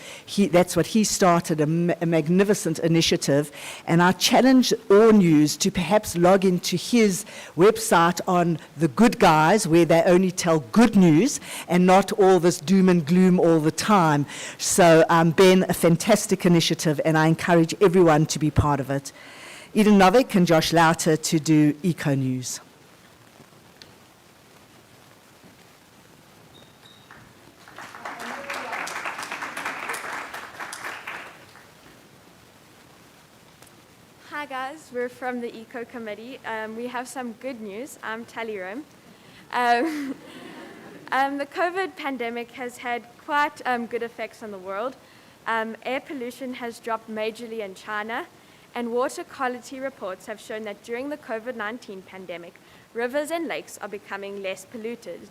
that's what he started, a magnificent initiative. And I challenge all news to perhaps log into his website on The Good Guys, where they only tell good news and not all this doom and gloom all the time. So Ben, a fantastic initiative, and I encourage everyone to be part of it. Eden Novik and Josh Lauter to do Eco News. Hi guys, we're from the Eco Committee. We have some good news. I'm Talirum. The COVID pandemic has had quite good effects on the world. Air pollution has dropped majorly in China, and water quality reports have shown that during the COVID-19 pandemic, rivers and lakes are becoming less polluted.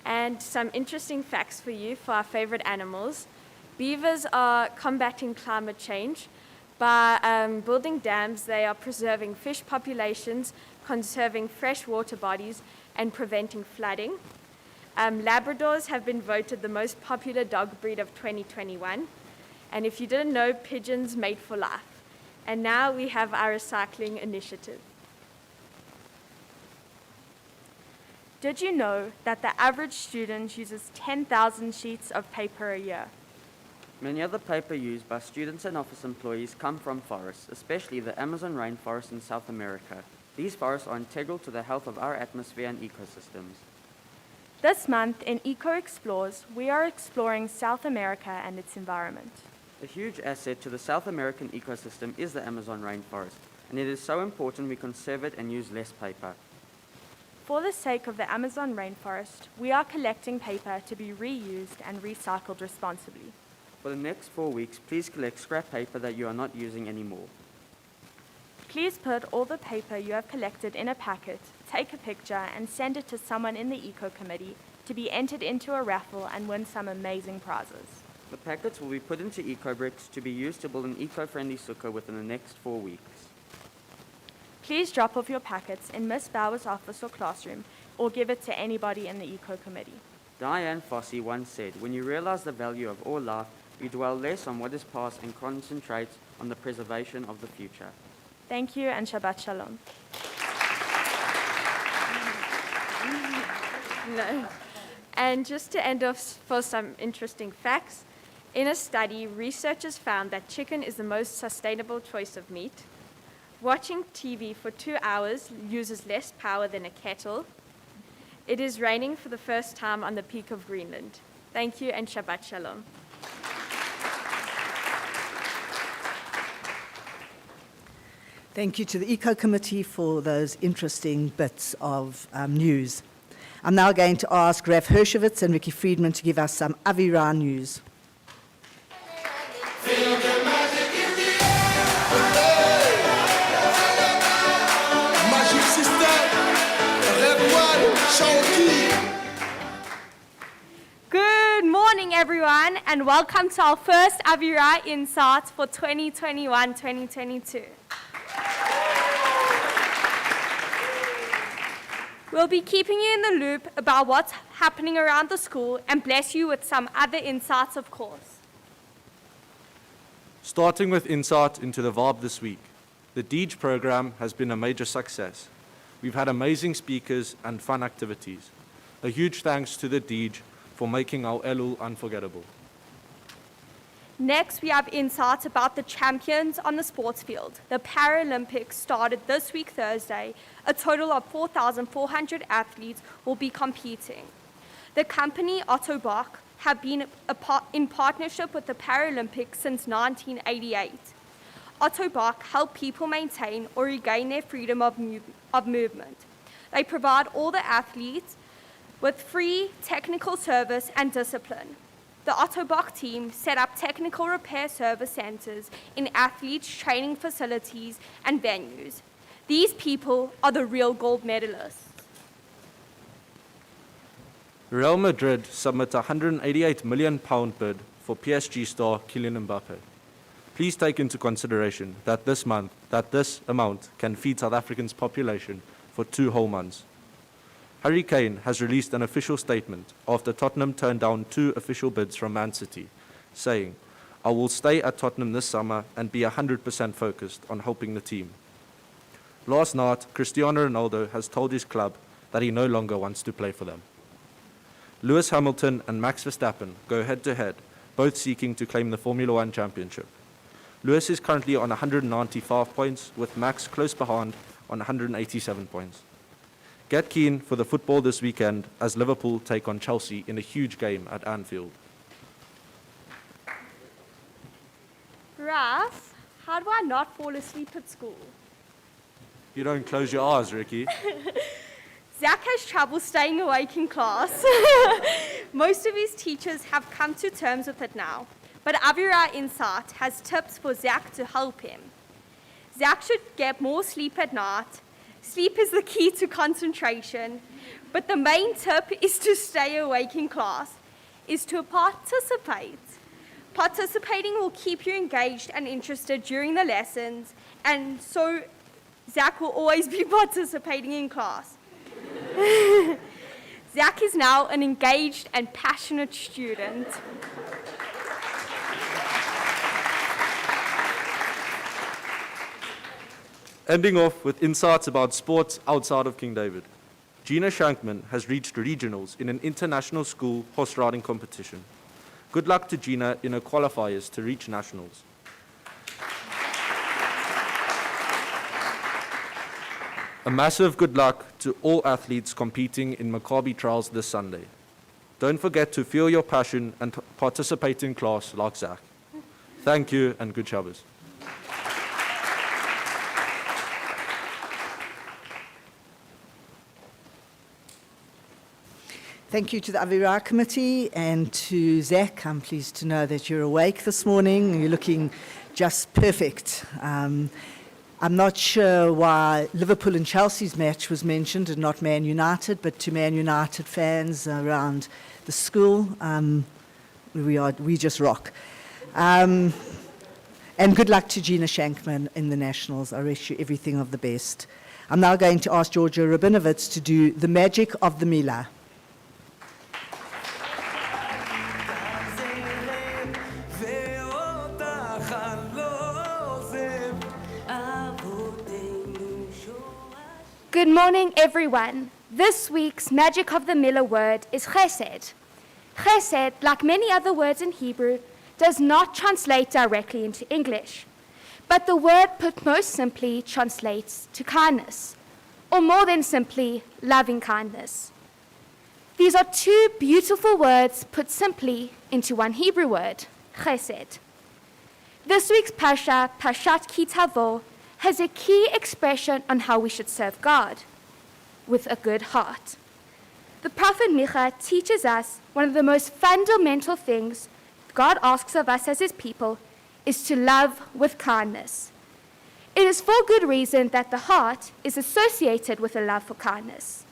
And some interesting facts for you for our favorite animals. Beavers are combating climate change. By building dams, they are preserving fish populations, conserving fresh water bodies, and preventing flooding. Labradors have been voted the most popular dog breed of 2021. And if you didn't know, pigeons mate for life. And now we have our recycling initiative. Did you know that the average student uses 10,000 sheets of paper a year? Many of the paper used by students and office employees come from forests, especially the Amazon rainforest in South America. These forests are integral to the health of our atmosphere and ecosystems. This month in Eco Explores, we are exploring South America and its environment. A huge asset to the South American ecosystem is the Amazon rainforest, and it is so important we conserve it and use less paper. For the sake of the Amazon rainforest, we are collecting paper to be reused and recycled responsibly. For the next 4 weeks, please collect scrap paper that you are not using anymore. Please put all the paper you have collected in a packet, take a picture, and send it to someone in the Eco Committee to be entered into a raffle and win some amazing prizes. The packets will be put into eco-bricks to be used to build an eco-friendly sukkah within the next 4 weeks. Please drop off your packets in Miss Bauer's office or classroom, or give it to anybody in the Eco Committee. Diane Fossey once said, "When you realize the value of all life, you dwell less on what is past and concentrate on the preservation of the future." Thank you and Shabbat Shalom. No. And just to end off for some interesting facts, in a study, researchers found that chicken is the most sustainable choice of meat. Watching TV for 2 hours uses less power than a kettle. It is raining for the first time on the peak of Greenland. Thank you and Shabbat Shalom. Thank you to the Eco Committee for those interesting bits of news. I'm now going to ask Rav Hershowitz and Ricky Friedman to give us some Avira news. Good morning, everyone, and welcome to our first Avira Insights for 2021-2022. We'll be keeping you in the loop about what's happening around the school and bless you with some other insights, of course. Starting with insight into the vibe this week. The DEEJ program has been a major success. We've had amazing speakers and fun activities. A huge thanks to the DEEJ for making our Elul unforgettable. Next, we have insights about the champions on the sports field. The Paralympics started this week, Thursday. A total of 4,400 athletes will be competing. The company Autobach have been in partnership with the Paralympics since 1988. Autobach help people maintain or regain their freedom of movement. They provide all the athletes with free technical service and discipline. The Autobach team set up technical repair service centers in athletes' training facilities and venues. These people are the real gold medalists. Real Madrid submit a £188 million bid for PSG star Kylian Mbappe. Please take into consideration that this amount can feed South Africa's population for 2 whole months. Harry Kane has released an official statement after Tottenham turned down 2 official bids from Man City, saying, "I will stay at Tottenham this summer and be 100% focused on helping the team." Last night, Cristiano Ronaldo has told his club that he no longer wants to play for them. Lewis Hamilton and Max Verstappen go head-to-head, both seeking to claim the Formula One championship. Lewis is currently on 195 points, with Max close behind on 187 points. Get keen for the football this weekend as Liverpool take on Chelsea in a huge game at Anfield. Raf, how do I not fall asleep at school? You don't close your eyes, Ricky. Zach has trouble staying awake in class. Most of his teachers have come to terms with it now, but Avira Insight has tips for Zach to help him. Zach should get more sleep at night. Sleep is the key to concentration, but the main tip is to stay awake in class, is to participate. Participating will keep you engaged and interested during the lessons, and so Zach will always be participating in class. Zach is now an engaged and passionate student. Ending off with insights about sports outside of King David. Gina Shankman has reached regionals in an international school horse riding competition. Good luck to Gina in her qualifiers to reach nationals. A massive good luck to all athletes competing in Maccabi trials this Sunday. Don't forget to feel your passion and participate in class like Zach. Thank you and good Shabbos. Thank you to the Avira committee and to Zach. I'm pleased to know that you're awake this morning. You're looking just perfect. I'm not sure why Liverpool and Chelsea's match was mentioned and not Man United, but to Man United fans around the school, we just rock. And good luck to Gina Shankman in the Nationals. I wish you everything of the best. I'm now going to ask Georgia Rabinovitz to do the magic of the Milah. Good morning, everyone. This week's magic of the Milah word is Hesed. Hesed, like many other words in Hebrew, does not translate directly into English, but the word put most simply translates to kindness, or more than simply, loving kindness. These are two beautiful words put simply into one Hebrew word, Hesed. This week's parasha, Parshat Ki Tavo, has a key expression on how we should serve God, with a good heart. The prophet Micha teaches us one of the most fundamental things God asks of us as his people is to love with kindness. It is for good reason that the heart is associated with a love for kindness.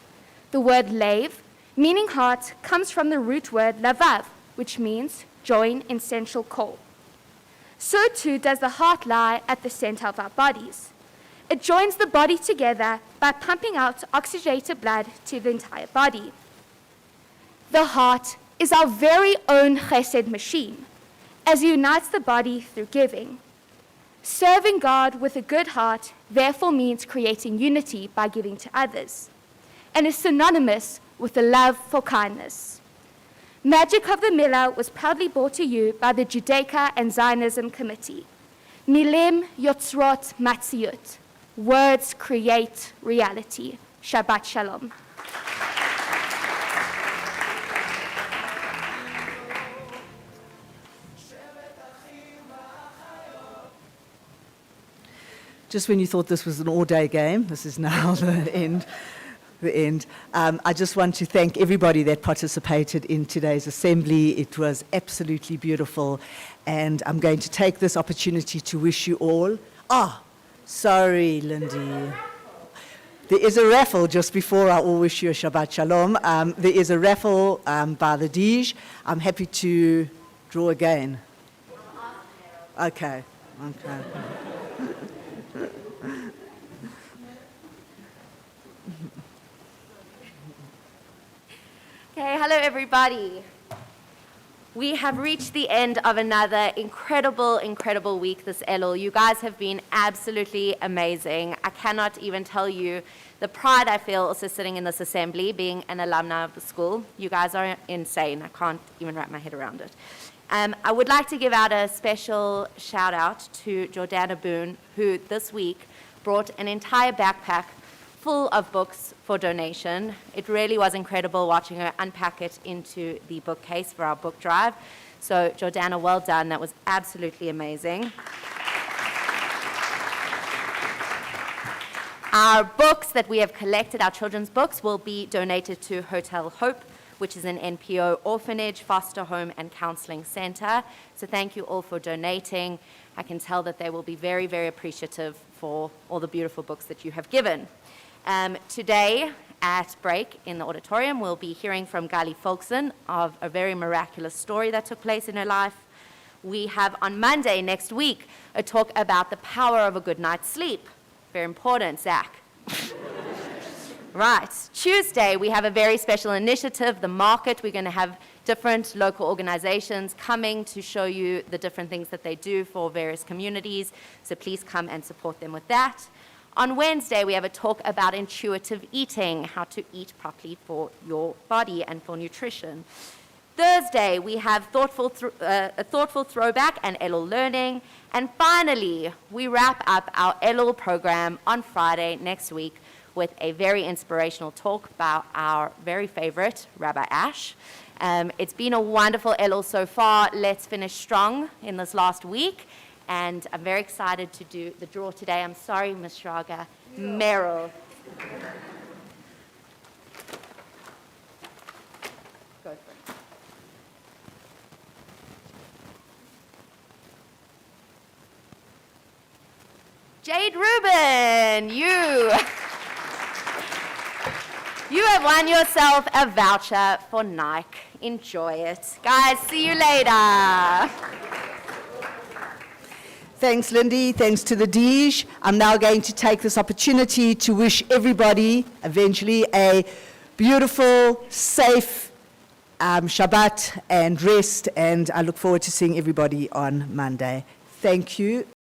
The word lev, meaning heart, comes from the root word lavav, which means join in central core. So too does the heart lie at the center of our bodies. It joins the body together by pumping out oxygenated blood to the entire body. The heart is our very own chesed machine, as it unites the body through giving. Serving God with a good heart therefore means creating unity by giving to others, and is synonymous with the love for kindness. Magic of the Milah was proudly brought to you by the Judaica and Zionism Committee. Milim yotzrot matziut. Words create reality. Shabbat Shalom. Just when you thought this was an all-day game, this is now the end. I just want to thank everybody that participated in today's assembly. It was absolutely beautiful. And I'm going to take this opportunity to wish you all... sorry, Lindy. There is a raffle just before I all wish you a Shabbat Shalom. There is a raffle by the Dij. I'm happy to draw again. Okay. Okay, hello everybody. We have reached the end of another incredible week this Elul. You guys have been absolutely amazing. I cannot even tell you the pride I feel also sitting in this assembly, being an alumni of the school. You guys are insane. I can't even wrap my head around it. I would like to give out a special shout out to Jordana Boone, who this week brought an entire backpack full of books for donation. It really was incredible watching her unpack it into the bookcase for our book drive. So Jordana, well done. That was absolutely amazing. Our books that we have collected, our children's books, will be donated to Hotel Hope, which is an NPO orphanage, foster home, and counseling center. So thank you all for donating. I can tell that they will be very, very appreciative for all the beautiful books that you have given. Today, at break in the auditorium, we'll be hearing from Gali Folkson of a very miraculous story that took place in her life. We have on Monday next week a talk about the power of a good night's sleep. Very important, Zach. Right. Tuesday, we have a very special initiative, the market. We're going to have different local organizations coming to show you the different things that they do for various communities. So please come and support them with that. On Wednesday, we have a talk about intuitive eating, how to eat properly for your body and for nutrition. Thursday, we have a thoughtful throwback and Elul learning. And finally, we wrap up our Elul program on Friday next week with a very inspirational talk about our very favorite, Rabbi Ash. It's been a wonderful Elul so far. Let's finish strong in this last week. And I'm very excited to do the draw today. I'm sorry, Ms. Shraga. Meryl. Go for it. Jade Rubin, you have won yourself a voucher for Nike. Enjoy it. Guys, see you later. Thanks, Lindy. Thanks to the Dij. I'm now going to take this opportunity to wish everybody, eventually, a beautiful, safe Shabbat and rest, and I look forward to seeing everybody on Monday. Thank you.